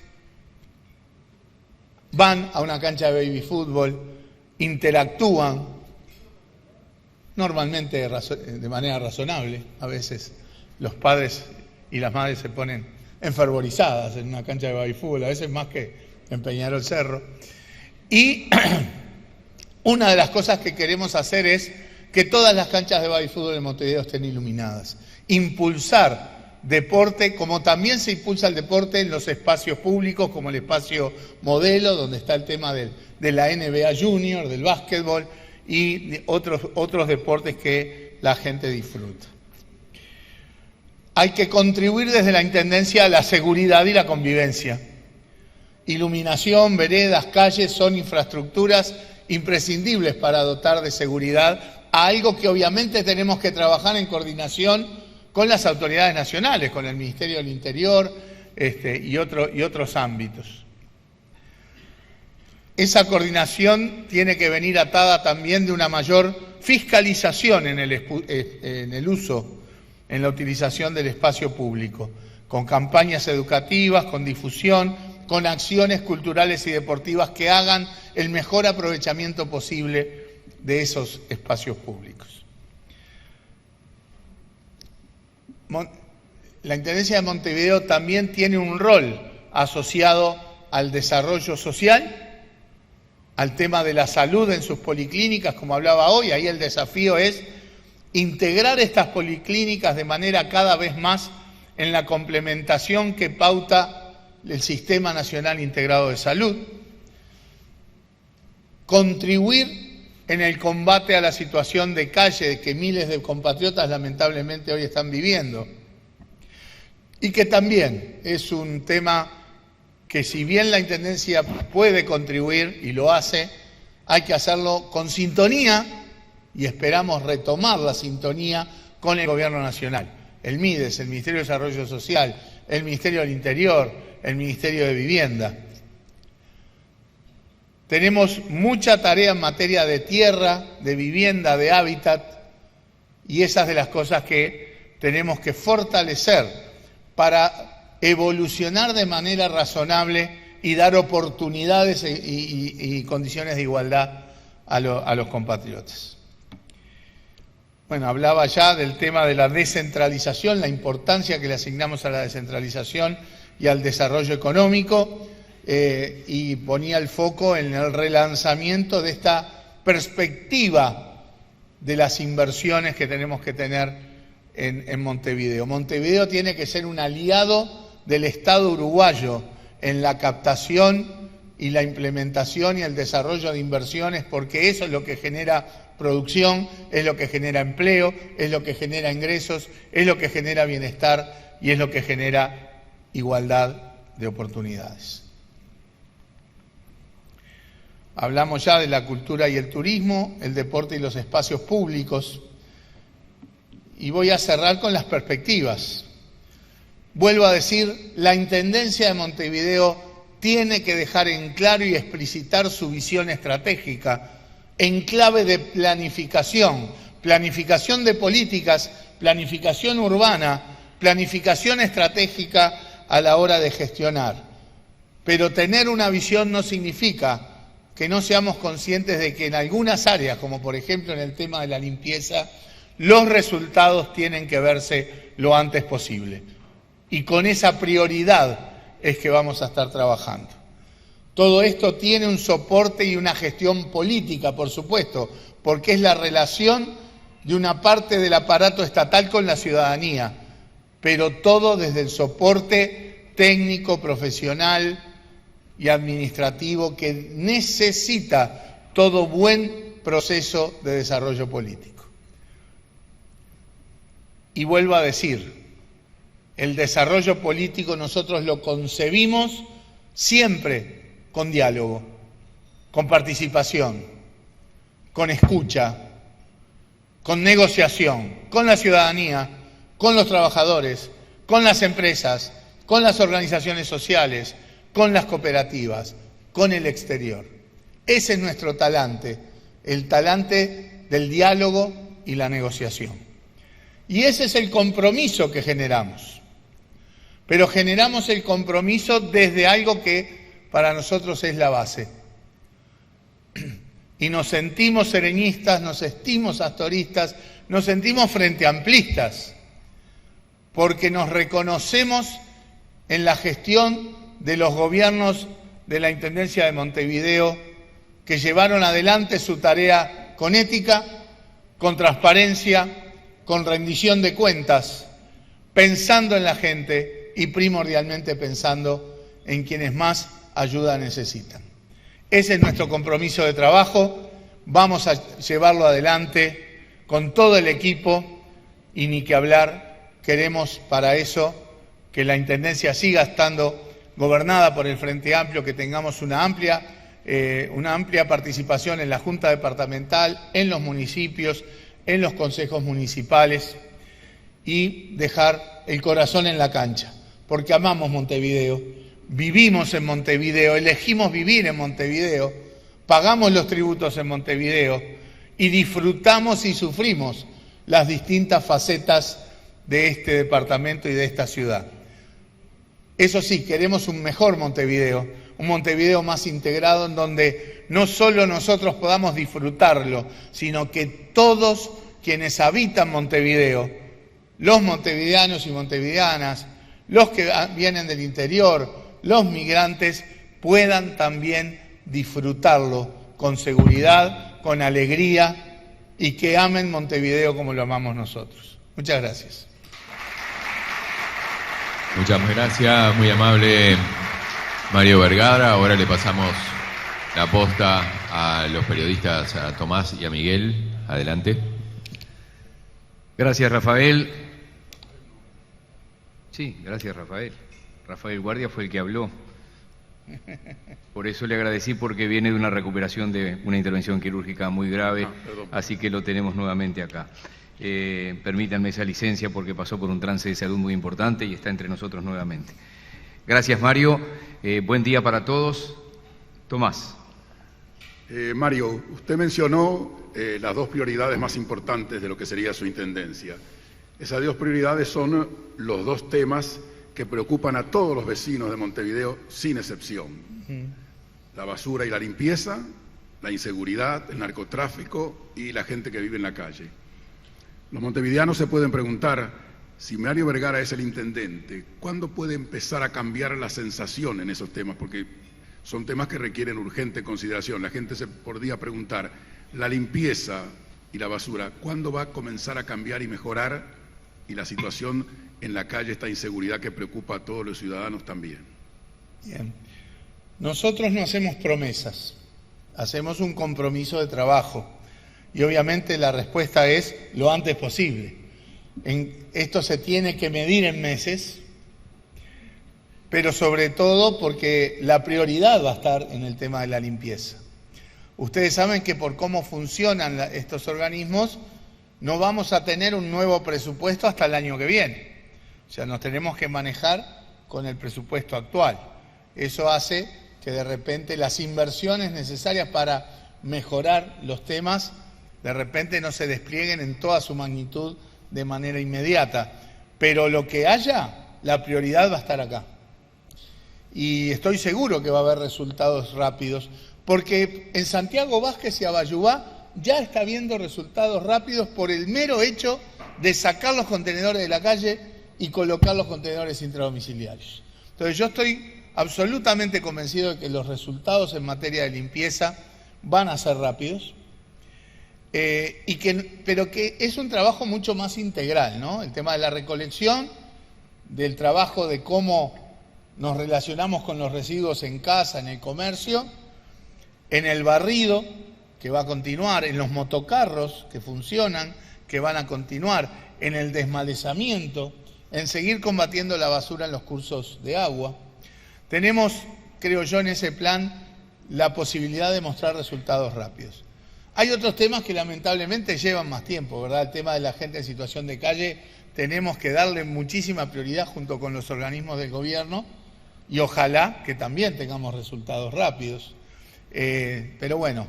van a una cancha de baby fútbol, interactúan, normalmente de manera razonable. A veces los padres y las madres se ponen enfervorizadas en una cancha de baby fútbol, a veces más que en Peñarol Cerro. Y una de las cosas que queremos hacer es que todas las canchas de baby fútbol en Montevideo estén iluminadas. Impulsar deporte, como también se impulsa el deporte en los espacios públicos, como el espacio modelo, donde está el tema de la NBA Junior, del básquetbol y de otros deportes que la gente disfruta. Hay que contribuir desde la Intendencia a la seguridad y la convivencia. Iluminación, veredas, calles son infraestructuras imprescindibles para dotar de seguridad a algo que obviamente tenemos que trabajar en coordinación con las autoridades nacionales, con el Ministerio del Interior y otros ámbitos. Esa coordinación tiene que venir atada también de una mayor fiscalización en el uso, en la utilización del espacio público, con campañas educativas, con difusión, con acciones culturales y deportivas que hagan el mejor aprovechamiento posible de esos espacios públicos. La Intendencia de Montevideo también tiene un rol asociado al desarrollo social, al tema de la salud en sus policlínicas, como hablaba hoy. Ahí el desafío es integrar estas policlínicas de manera cada vez más en la complementación que pauta el Sistema Nacional Integrado de Salud, contribuir en el combate a la situación de calle que miles de compatriotas lamentablemente hoy están viviendo. Y que también es un tema que, si bien la Intendencia puede contribuir y lo hace, hay que hacerlo con sintonía, y esperamos retomar la sintonía con el Gobierno Nacional. El MIDES, el Ministerio de Desarrollo Social, el Ministerio del Interior, el Ministerio de Vivienda. Tenemos mucha tarea en materia de tierra, de vivienda, de hábitat, y esas de las cosas que tenemos que fortalecer para evolucionar de manera razonable y dar oportunidades y condiciones de igualdad a los compatriotas. Bueno, hablaba ya del tema de la descentralización, la importancia que le asignamos a la descentralización y al desarrollo económico, y ponía el foco en el relanzamiento de esta perspectiva de las inversiones que tenemos que tener en Montevideo. Montevideo tiene que ser un aliado del Estado uruguayo en la captación y la implementación y el desarrollo de inversiones, porque eso es lo que genera producción, es lo que genera empleo, es lo que genera ingresos, es lo que genera bienestar y es lo que genera igualdad de oportunidades. Hablamos ya de la cultura y el turismo, el deporte y los espacios públicos, y voy a cerrar con las perspectivas. Vuelvo a decir, la Intendencia de Montevideo tiene que dejar en claro y explicitar su visión estratégica en clave de planificación, planificación de políticas, planificación urbana, planificación estratégica a la hora de gestionar. Pero tener una visión no significa que no seamos conscientes de que en algunas áreas, como por ejemplo en el tema de la limpieza, los resultados tienen que verse lo antes posible. Y con esa prioridad es que vamos a estar trabajando. Todo esto tiene un soporte y una gestión política, por supuesto, porque es la relación de una parte del aparato estatal con la ciudadanía, pero todo desde el soporte técnico, profesional y administrativo que necesita todo buen proceso de desarrollo político. Y vuelvo a decir, el desarrollo político nosotros lo concebimos siempre con diálogo, con participación, con escucha, con negociación, con la ciudadanía, con los trabajadores, con las empresas, con las organizaciones sociales, con las cooperativas, con el exterior. Ese es nuestro talante, el talante del diálogo y la negociación. Y ese es el compromiso que generamos. Pero generamos el compromiso desde algo que para nosotros es la base. Y nos sentimos sereñistas, nos sentimos astoristas, nos sentimos frente amplistas, porque nos reconocemos en la gestión de los gobiernos de la Intendencia de Montevideo, que llevaron adelante su tarea con ética, con transparencia, con rendición de cuentas, pensando en la gente y primordialmente pensando en quienes más ayuda necesitan. Ese es nuestro compromiso de trabajo, vamos a llevarlo adelante con todo el equipo y ni que hablar, queremos para eso que la Intendencia siga estando gobernada por el Frente Amplio, que tengamos una amplia participación en la Junta Departamental, en los municipios, en los consejos municipales y dejar el corazón en la cancha, porque amamos Montevideo, vivimos en Montevideo, elegimos vivir en Montevideo, pagamos los tributos en Montevideo y disfrutamos y sufrimos las distintas facetas de este departamento y de esta ciudad. Eso sí, queremos un mejor Montevideo, un Montevideo más integrado en donde no solo nosotros podamos disfrutarlo, sino que todos quienes habitan Montevideo, los montevideanos y montevideanas, los que vienen del interior, los migrantes, puedan también disfrutarlo con seguridad, con alegría y que amen Montevideo como lo amamos nosotros. Muchas gracias. Muchas gracias, muy amable Mario Vergara. Ahora le pasamos la posta a los periodistas, a Tomás y a Miguel. Adelante. Gracias, Rafael. Sí, gracias, Rafael. Rafael Guardia fue el que habló. Por eso le agradecí, porque viene de una recuperación de una intervención quirúrgica muy grave, así que lo tenemos nuevamente acá. Permítanme esa licencia porque pasó por un trance de salud muy importante y está entre nosotros nuevamente. Gracias, Mario. Buen día para todos. Tomás. Mario, usted mencionó las dos prioridades más importantes de lo que sería su intendencia. Esas dos prioridades son los dos temas que preocupan a todos los vecinos de Montevideo sin excepción. La basura y la limpieza, la inseguridad, el narcotráfico y la gente que vive en la calle. Los montevideanos se pueden preguntar, si Mario Vergara es el intendente, ¿cuándo puede empezar a cambiar la sensación en esos temas? Porque son temas que requieren urgente consideración. La gente se podría preguntar, la limpieza y la basura, ¿cuándo va a comenzar a cambiar y mejorar? Y la situación en la calle, esta inseguridad que preocupa a todos los ciudadanos también. Bien. Nosotros no hacemos promesas, hacemos un compromiso de trabajo. Y obviamente la respuesta es lo antes posible. Esto se tiene que medir en meses, pero sobre todo porque la prioridad va a estar en el tema de la limpieza. Ustedes saben que por cómo funcionan estos organismos, no vamos a tener un nuevo presupuesto hasta el año que viene. O sea, nos tenemos que manejar con el presupuesto actual. Eso hace que de repente las inversiones necesarias para mejorar los temas de repente no se desplieguen en toda su magnitud de manera inmediata. Pero lo que haya, la prioridad va a estar acá. Y estoy seguro que va a haber resultados rápidos, porque en Santiago Vázquez y Abayubá ya está habiendo resultados rápidos por el mero hecho de sacar los contenedores de la calle y colocar los contenedores intradomiciliarios. Entonces yo estoy absolutamente convencido de que los resultados en materia de limpieza van a ser rápidos, pero que es un trabajo mucho más integral, ¿no? El tema de la recolección, del trabajo de cómo nos relacionamos con los residuos en casa, en el comercio, en el barrido, que va a continuar, en los motocarros que funcionan, que van a continuar, en el desmalezamiento, en seguir combatiendo la basura en los cursos de agua. Tenemos, creo yo, en ese plan la posibilidad de mostrar resultados rápidos. Hay otros temas que lamentablemente llevan más tiempo, ¿verdad? El tema de la gente en situación de calle tenemos que darle muchísima prioridad junto con los organismos del gobierno y ojalá que también tengamos resultados rápidos. Pero bueno,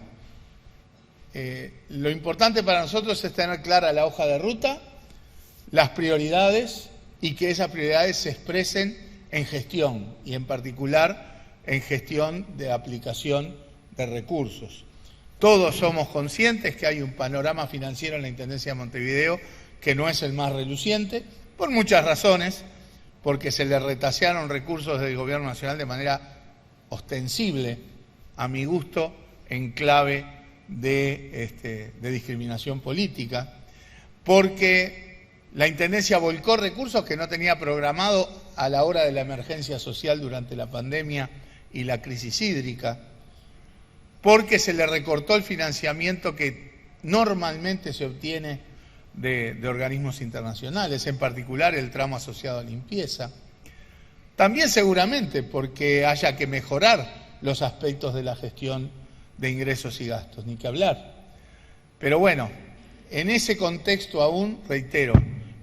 lo importante para nosotros es tener clara la hoja de ruta, las prioridades y que esas prioridades se expresen en gestión y en particular en gestión de aplicación de recursos. Todos somos conscientes que hay un panorama financiero en la Intendencia de Montevideo que no es el más reluciente, por muchas razones, porque se le retasearon recursos del Gobierno Nacional de manera ostensible, a mi gusto, en clave de discriminación política, porque la Intendencia volcó recursos que no tenía programado a la hora de la emergencia social durante la pandemia y la crisis hídrica, porque se le recortó el financiamiento que normalmente se obtiene de organismos internacionales, en particular el tramo asociado a limpieza. También seguramente porque haya que mejorar los aspectos de la gestión de ingresos y gastos, ni que hablar. Pero bueno, en ese contexto aún, reitero,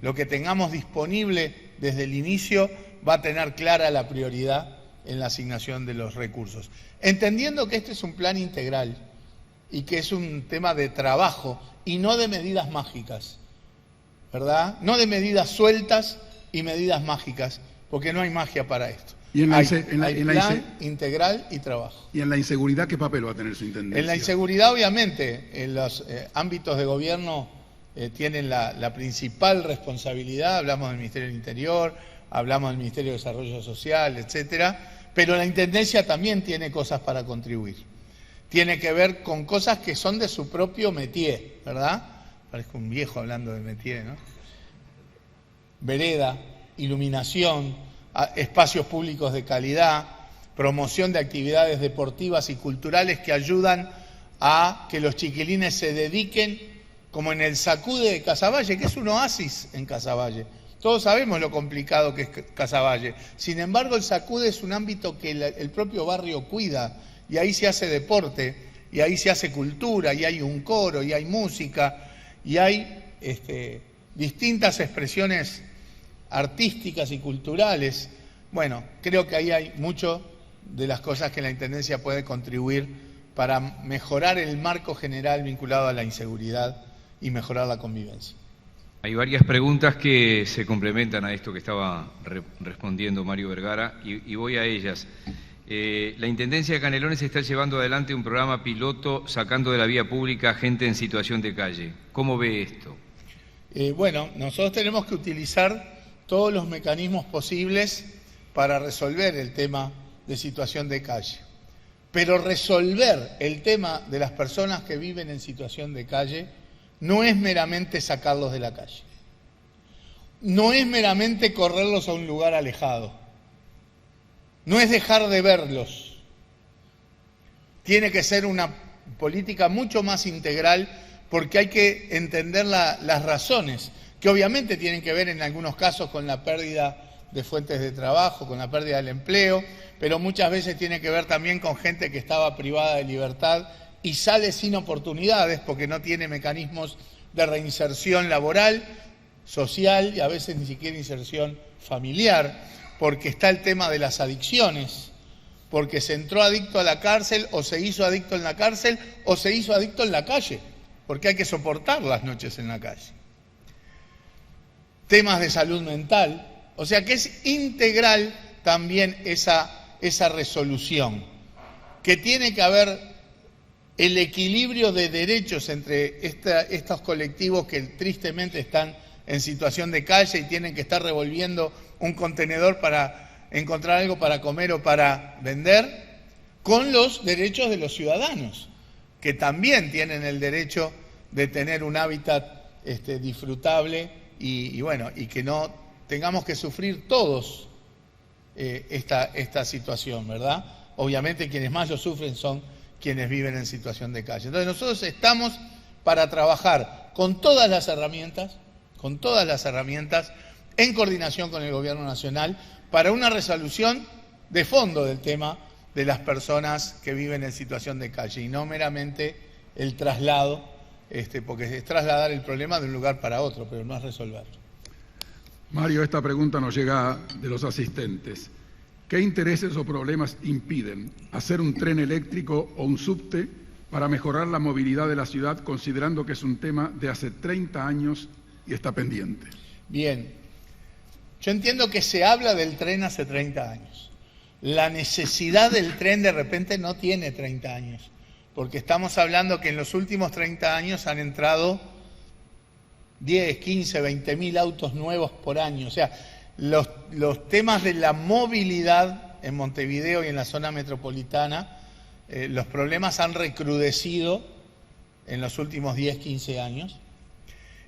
lo que tengamos disponible desde el inicio va a tener clara la prioridad en la asignación de los recursos. Entendiendo que este es un plan integral y que es un tema de trabajo y no de medidas mágicas, ¿verdad? No de medidas sueltas y medidas mágicas, porque no hay magia para esto. Y hay plan integral y trabajo. ¿Y en la inseguridad qué papel va a tener su intendencia? En la inseguridad, obviamente, en los ámbitos de gobierno tienen la principal responsabilidad. Hablamos del Ministerio del Interior, hablamos del Ministerio de Desarrollo Social, etcétera, pero la Intendencia también tiene cosas para contribuir. Tiene que ver con cosas que son de su propio métier, ¿verdad? Parezco un viejo hablando de métier, ¿no? Vereda, iluminación, espacios públicos de calidad, promoción de actividades deportivas y culturales que ayudan a que los chiquilines se dediquen, como en el Sacude de Casaballe, que es un oasis en Casaballe. Todos sabemos lo complicado que es Casaballe. Sin embargo, el Sacude es un ámbito que el propio barrio cuida, y ahí se hace deporte, y ahí se hace cultura, y hay un coro, y hay música, y hay distintas expresiones artísticas y culturales. Bueno, creo que ahí hay mucho de las cosas que la Intendencia puede contribuir para mejorar el marco general vinculado a la inseguridad y mejorar la convivencia. Hay varias preguntas que se complementan a esto que estaba respondiendo Mario Vergara y voy a ellas. La Intendencia de Canelones está llevando adelante un programa piloto sacando de la vía pública gente en situación de calle. ¿Cómo ve esto? Bueno, nosotros tenemos que utilizar todos los mecanismos posibles para resolver el tema de situación de calle. Pero resolver el tema de las personas que viven en situación de calle no es meramente sacarlos de la calle. No es meramente correrlos a un lugar alejado. No es dejar de verlos. Tiene que ser una política mucho más integral porque hay que entender las razones, que obviamente tienen que ver en algunos casos con la pérdida de fuentes de trabajo, con la pérdida del empleo, pero muchas veces tiene que ver también con gente que estaba privada de libertad y sale sin oportunidades porque no tiene mecanismos de reinserción laboral, social y a veces ni siquiera inserción familiar, porque está el tema de las adicciones, porque se entró adicto a la cárcel o se hizo adicto en la cárcel o se hizo adicto en la calle, porque hay que soportar las noches en la calle. Temas de salud mental, o sea que es integral también esa resolución, que tiene que haber el equilibrio de derechos entre estos colectivos que tristemente están en situación de calle y tienen que estar revolviendo un contenedor para encontrar algo para comer o para vender, con los derechos de los ciudadanos, que también tienen el derecho de tener un hábitat disfrutable y que no tengamos que sufrir todos esta situación, ¿verdad? Obviamente quienes más lo sufren son quienes viven en situación de calle. Entonces nosotros estamos para trabajar con todas las herramientas, en coordinación con el Gobierno Nacional, para una resolución de fondo del tema de las personas que viven en situación de calle y no meramente el traslado, porque es trasladar el problema de un lugar para otro, pero no es resolverlo. Mario, esta pregunta nos llega de los asistentes. ¿Qué intereses o problemas impiden hacer un tren eléctrico o un subte para mejorar la movilidad de la ciudad, considerando que es un tema de hace 30 años y está pendiente? Bien, yo entiendo que se habla del tren hace 30 años. La necesidad del tren de repente no tiene 30 años, porque estamos hablando que en los últimos 30 años han entrado 10, 15, 20.000 autos nuevos por año. O sea, los temas de la movilidad en Montevideo y en la zona metropolitana, los problemas han recrudecido en los últimos 10, 15 años.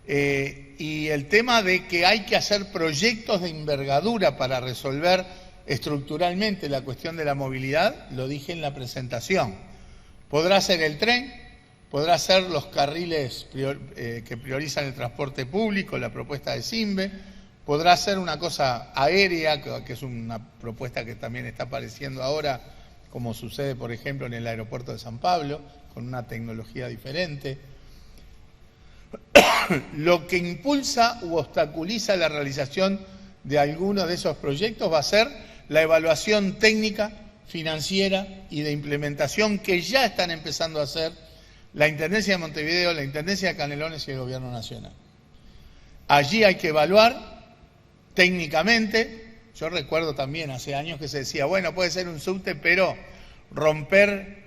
Y el tema de que hay que hacer proyectos de envergadura para resolver estructuralmente la cuestión de la movilidad, lo dije en la presentación. Podrá ser el tren, podrá ser los carriles que priorizan el transporte público, la propuesta de Simbe, podrá ser una cosa aérea, que es una propuesta que también está apareciendo ahora, como sucede, por ejemplo, en el aeropuerto de San Pablo, con una tecnología diferente. Lo que impulsa u obstaculiza la realización de alguno de esos proyectos va a ser la evaluación técnica, financiera y de implementación que ya están empezando a hacer la Intendencia de Montevideo, la Intendencia de Canelones y el Gobierno Nacional. Allí hay que evaluar técnicamente. Yo recuerdo también hace años que se decía, bueno, puede ser un subte, pero romper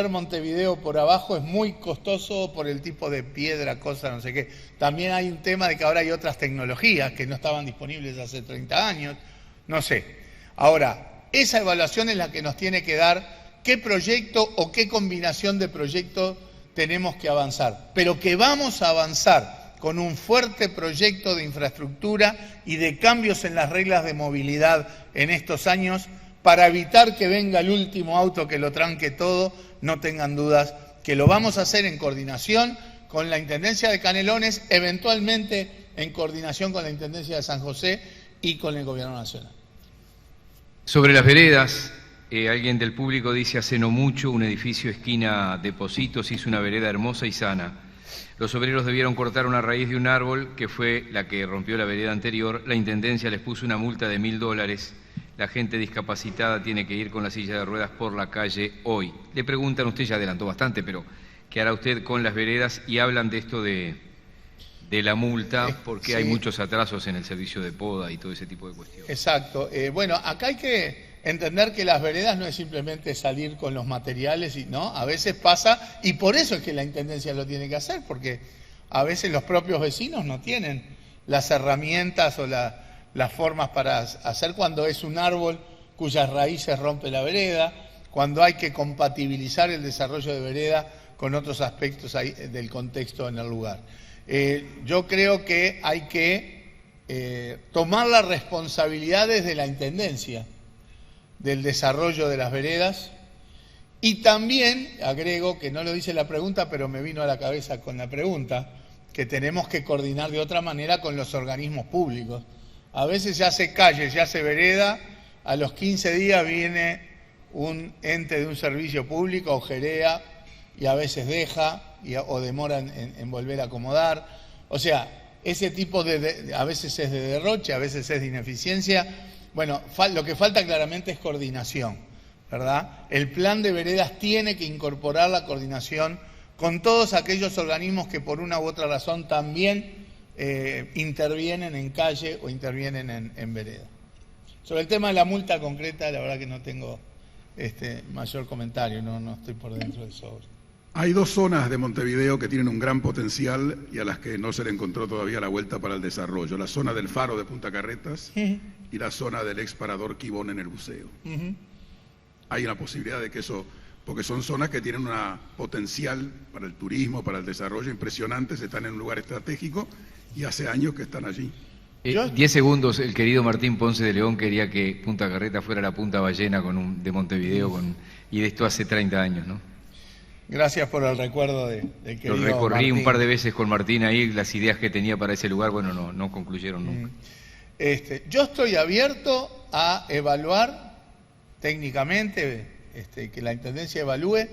Montevideo por abajo es muy costoso por el tipo de piedra, cosa, no sé qué. También hay un tema de que ahora hay otras tecnologías que no estaban disponibles hace 30 años, no sé. Ahora, esa evaluación es la que nos tiene que dar qué proyecto o qué combinación de proyectos tenemos que avanzar, pero que vamos a avanzar con un fuerte proyecto de infraestructura y de cambios en las reglas de movilidad en estos años para evitar que venga el último auto que lo tranque todo. No tengan dudas que lo vamos a hacer en coordinación con la Intendencia de Canelones, eventualmente en coordinación con la Intendencia de San José y con el Gobierno Nacional. Sobre las veredas, alguien del público dice: hace no mucho un edificio esquina Depositos hizo una vereda hermosa y sana. Los obreros debieron cortar una raíz de un árbol que fue la que rompió la vereda anterior. La Intendencia les puso una multa de $1000. La gente discapacitada tiene que ir con la silla de ruedas por la calle hoy. Le preguntan, usted ya adelantó bastante, pero ¿qué hará usted con las veredas? Y hablan de esto de la multa, porque hay muchos atrasos en el servicio de poda y todo ese tipo de cuestiones. Exacto. Bueno, acá hay que entender que las veredas no es simplemente salir con los materiales, ¿no? A veces pasa, y por eso es que la Intendencia lo tiene que hacer, porque a veces los propios vecinos no tienen las herramientas o las formas para hacer, cuando es un árbol cuyas raíces rompe la vereda, cuando hay que compatibilizar el desarrollo de vereda con otros aspectos del contexto en el lugar. Yo creo que hay que tomar las responsabilidades de la Intendencia del desarrollo de las veredas, y también agrego, que no lo dice la pregunta, pero me vino a la cabeza con la pregunta, que tenemos que coordinar de otra manera con los organismos públicos. A veces se hace calle, se hace vereda, a los 15 días viene un ente de un servicio público, ojerea, y a veces deja, o demora en volver a acomodar. O sea, ese tipo a veces es de derroche, a veces es de ineficiencia. Bueno, lo que falta claramente es coordinación, ¿verdad? El plan de veredas tiene que incorporar la coordinación con todos aquellos organismos que por una u otra razón también intervienen en calle o intervienen en vereda. Sobre el tema de la multa concreta, la verdad que no tengo mayor comentario, no estoy por dentro del sobre. Hay dos zonas de Montevideo que tienen un gran potencial y a las que no se le encontró todavía la vuelta para el desarrollo. La zona del Faro de Punta Carretas y la zona del ex Parador Quibón en el Buceo. Hay una posibilidad de que eso, porque son zonas que tienen un potencial para el turismo, para el desarrollo impresionantes, están en un lugar estratégico y hace años que están allí. 10 segundos, el querido Martín Ponce de León quería que Punta Carretas fuera la Punta Ballena de Montevideo, y de esto hace 30 años, ¿no? Gracias por el recuerdo del querido Lo recorrí Martín. Un par de veces con Martín ahí, las ideas que tenía para ese lugar, bueno, no concluyeron nunca. Yo estoy abierto a evaluar técnicamente, que la Intendencia evalúe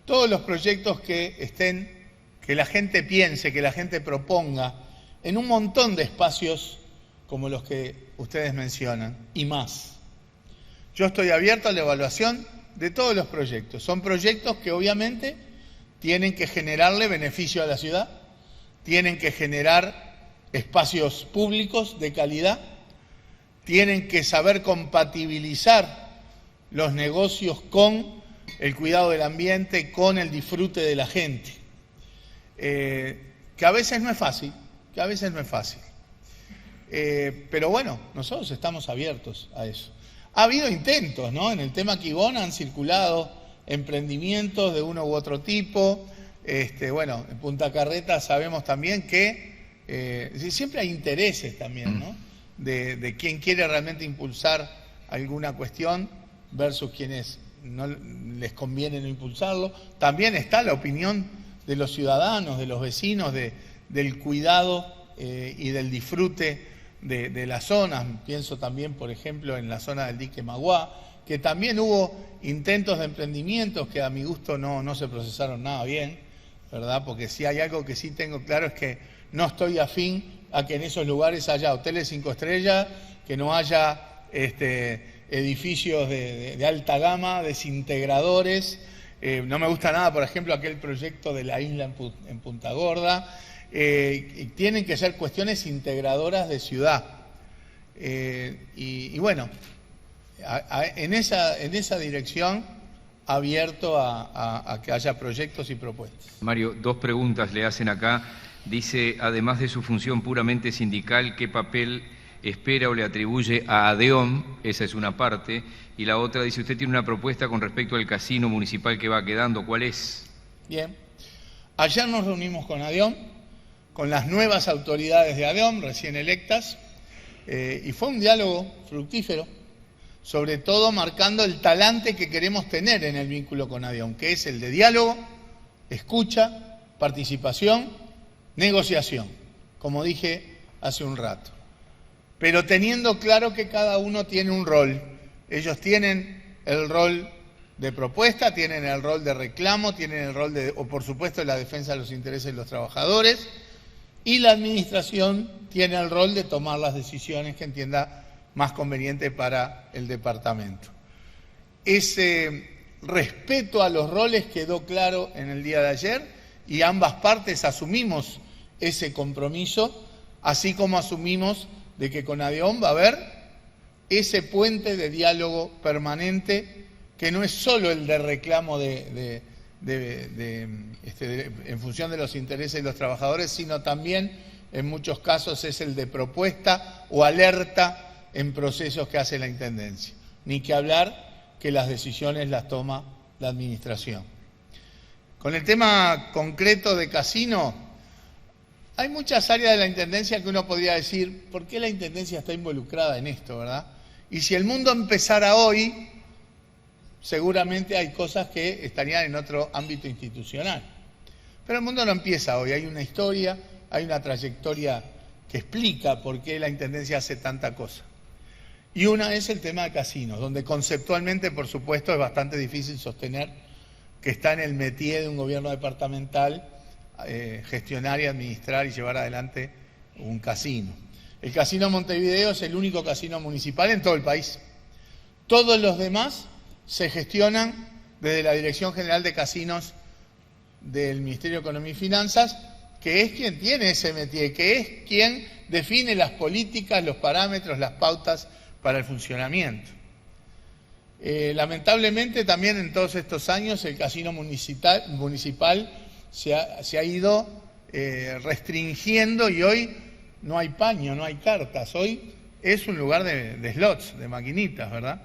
todos los proyectos que la gente piense, que la gente proponga, en un montón de espacios como los que ustedes mencionan, y más. Yo estoy abierto a la evaluación de todos los proyectos. Son proyectos que obviamente tienen que generarle beneficio a la ciudad, tienen que generar espacios públicos de calidad, tienen que saber compatibilizar los negocios con el cuidado del ambiente, con el disfrute de la gente, que a veces no es fácil, pero bueno, nosotros estamos abiertos a eso. Ha habido intentos, ¿no? En el tema Quibón han circulado emprendimientos de uno u otro tipo. Bueno, en Punta Carretas sabemos también que siempre hay intereses también, ¿no? De quien quiere realmente impulsar alguna cuestión versus quienes no les conviene no impulsarlo. También está la opinión de los ciudadanos, de los vecinos, del cuidado y del disfrute de las zonas. Pienso también, por ejemplo, en la zona del dique Maguá, que también hubo intentos de emprendimientos que a mi gusto no se procesaron nada bien, ¿verdad? Porque si hay algo que sí tengo claro es que no estoy afín a que en esos lugares haya hoteles 5 estrellas, que no haya edificios de alta gama, desintegradores. No me gusta nada, por ejemplo, aquel proyecto de la isla en Punta Gorda. Tienen que ser cuestiones integradoras de ciudad. Y bueno, en esa dirección, abierto a que haya proyectos y propuestas. Mario, 2 preguntas le hacen acá. Dice, además de su función puramente sindical, ¿qué papel espera o le atribuye a ADEOM? Esa es una parte. Y la otra dice, usted tiene una propuesta con respecto al casino municipal que va quedando. ¿Cuál es? Bien. Ayer nos reunimos con ADEOM, con las nuevas autoridades de ADEOM, recién electas, y fue un diálogo fructífero, sobre todo marcando el talante que queremos tener en el vínculo con ADEOM, que es el de diálogo, escucha, participación, negociación, como dije hace un rato. Pero teniendo claro que cada uno tiene un rol. Ellos tienen el rol de propuesta, tienen el rol de reclamo, tienen el rol de, o por supuesto, de la defensa de los intereses de los trabajadores, y la administración tiene el rol de tomar las decisiones que entienda más conveniente para el departamento. Ese respeto a los roles quedó claro en el día de ayer y ambas partes asumimos ese compromiso, así como asumimos de que con ADEON va a haber ese puente de diálogo permanente que no es solo el de reclamo en función de los intereses de los trabajadores, sino también en muchos casos es el de propuesta o alerta en procesos que hace la Intendencia. Ni que hablar que las decisiones las toma la Administración. Con el tema concreto de casino, hay muchas áreas de la Intendencia que uno podría decir, ¿por qué la Intendencia está involucrada en esto, verdad? Y si el mundo empezara hoy, seguramente hay cosas que estarían en otro ámbito institucional. Pero el mundo no empieza hoy, hay una historia, hay una trayectoria que explica por qué la Intendencia hace tanta cosa. Y una es el tema de casinos, donde conceptualmente, por supuesto, es bastante difícil sostener que está en el métier de un gobierno departamental gestionar y administrar y llevar adelante un casino. El Casino Montevideo es el único casino municipal en todo el país. Todos los demás se gestionan desde la Dirección General de Casinos del Ministerio de Economía y Finanzas, que es quien tiene ese métier, que es quien define las políticas, los parámetros, las pautas para el funcionamiento. Lamentablemente también en todos estos años el casino municipal se ha ido restringiendo y hoy no hay paño, no hay cartas, hoy es un lugar de slots, de maquinitas, ¿verdad?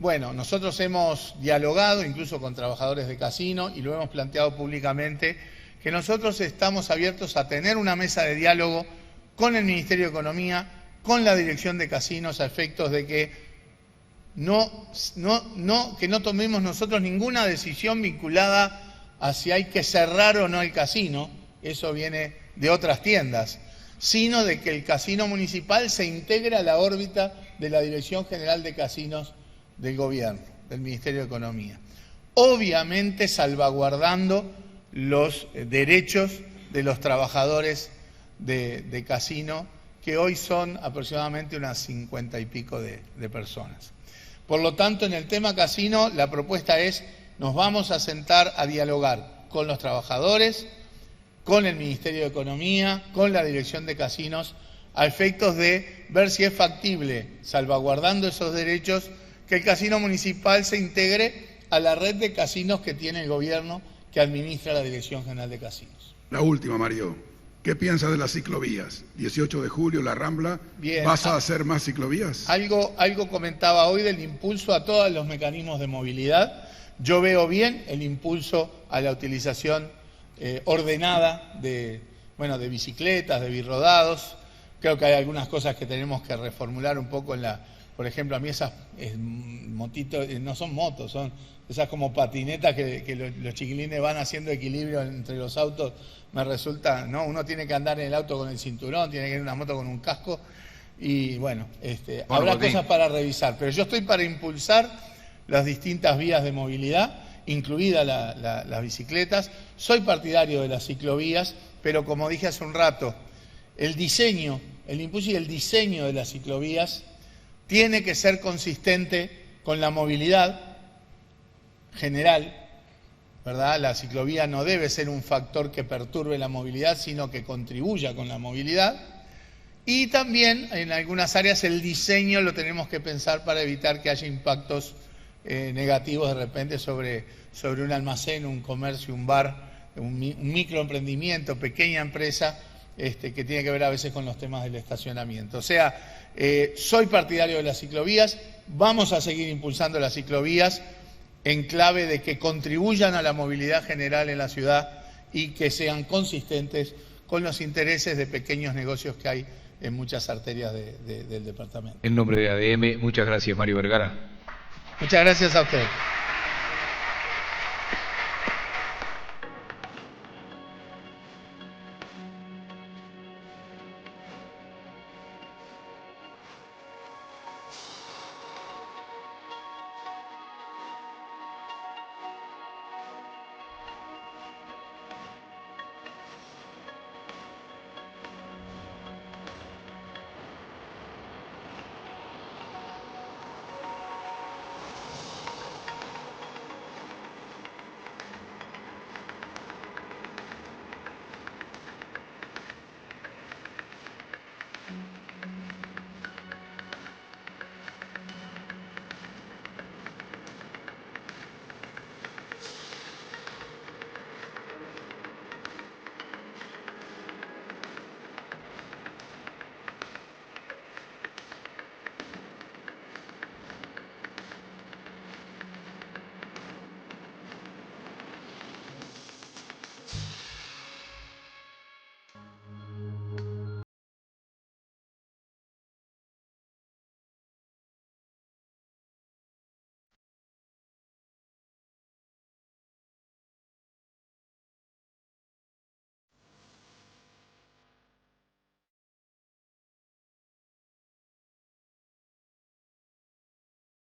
Bueno, nosotros hemos dialogado incluso con trabajadores de casino y lo hemos planteado públicamente que nosotros estamos abiertos a tener una mesa de diálogo con el Ministerio de Economía, con la Dirección de Casinos a efectos de que no tomemos nosotros ninguna decisión vinculada a si hay que cerrar o no el casino, eso viene de otras tiendas, sino de que el casino municipal se integre a la órbita de la Dirección General de Casinos del Gobierno, del Ministerio de Economía. Obviamente salvaguardando los derechos de los trabajadores de casino, que hoy son aproximadamente unas 50 y pico de personas. Por lo tanto, en el tema casino, la propuesta es, nos vamos a sentar a dialogar con los trabajadores, con el Ministerio de Economía, con la Dirección de Casinos, a efectos de ver si es factible, salvaguardando esos derechos, que el casino municipal se integre a la red de casinos que tiene el gobierno que administra la Dirección General de Casinos. La última, Mario. ¿Qué piensas de las ciclovías? 18 de julio, La Rambla. Bien. ¿Vas a hacer más ciclovías? Algo comentaba hoy del impulso a todos los mecanismos de movilidad. Yo veo bien el impulso a la utilización ordenada de bicicletas, de birrodados. Creo que hay algunas cosas que tenemos que reformular un poco por ejemplo, a mí esas motitos, no son motos, son esas como patinetas que los chiquilines van haciendo equilibrio entre los autos, me resulta, ¿no? Uno tiene que andar en el auto con el cinturón, tiene que ir en una moto con un casco y bueno, habrá cosas para revisar, pero yo estoy para impulsar las distintas vías de movilidad, incluidas las bicicletas. Soy partidario de las ciclovías, pero como dije hace un rato, el impulso y el diseño de las ciclovías tiene que ser consistente con la movilidad general, ¿verdad? La ciclovía no debe ser un factor que perturbe la movilidad, sino que contribuya con la movilidad. Y también en algunas áreas el diseño lo tenemos que pensar para evitar que haya impactos negativos de repente sobre un almacén, un comercio, un bar, un microemprendimiento, pequeña empresa, que tiene que ver a veces con los temas del estacionamiento. O sea, soy partidario de las ciclovías, vamos a seguir impulsando las ciclovías en clave de que contribuyan a la movilidad general en la ciudad y que sean consistentes con los intereses de pequeños negocios que hay en muchas arterias del departamento. En nombre de ADM, muchas gracias, Mario Vergara. Muchas gracias a usted.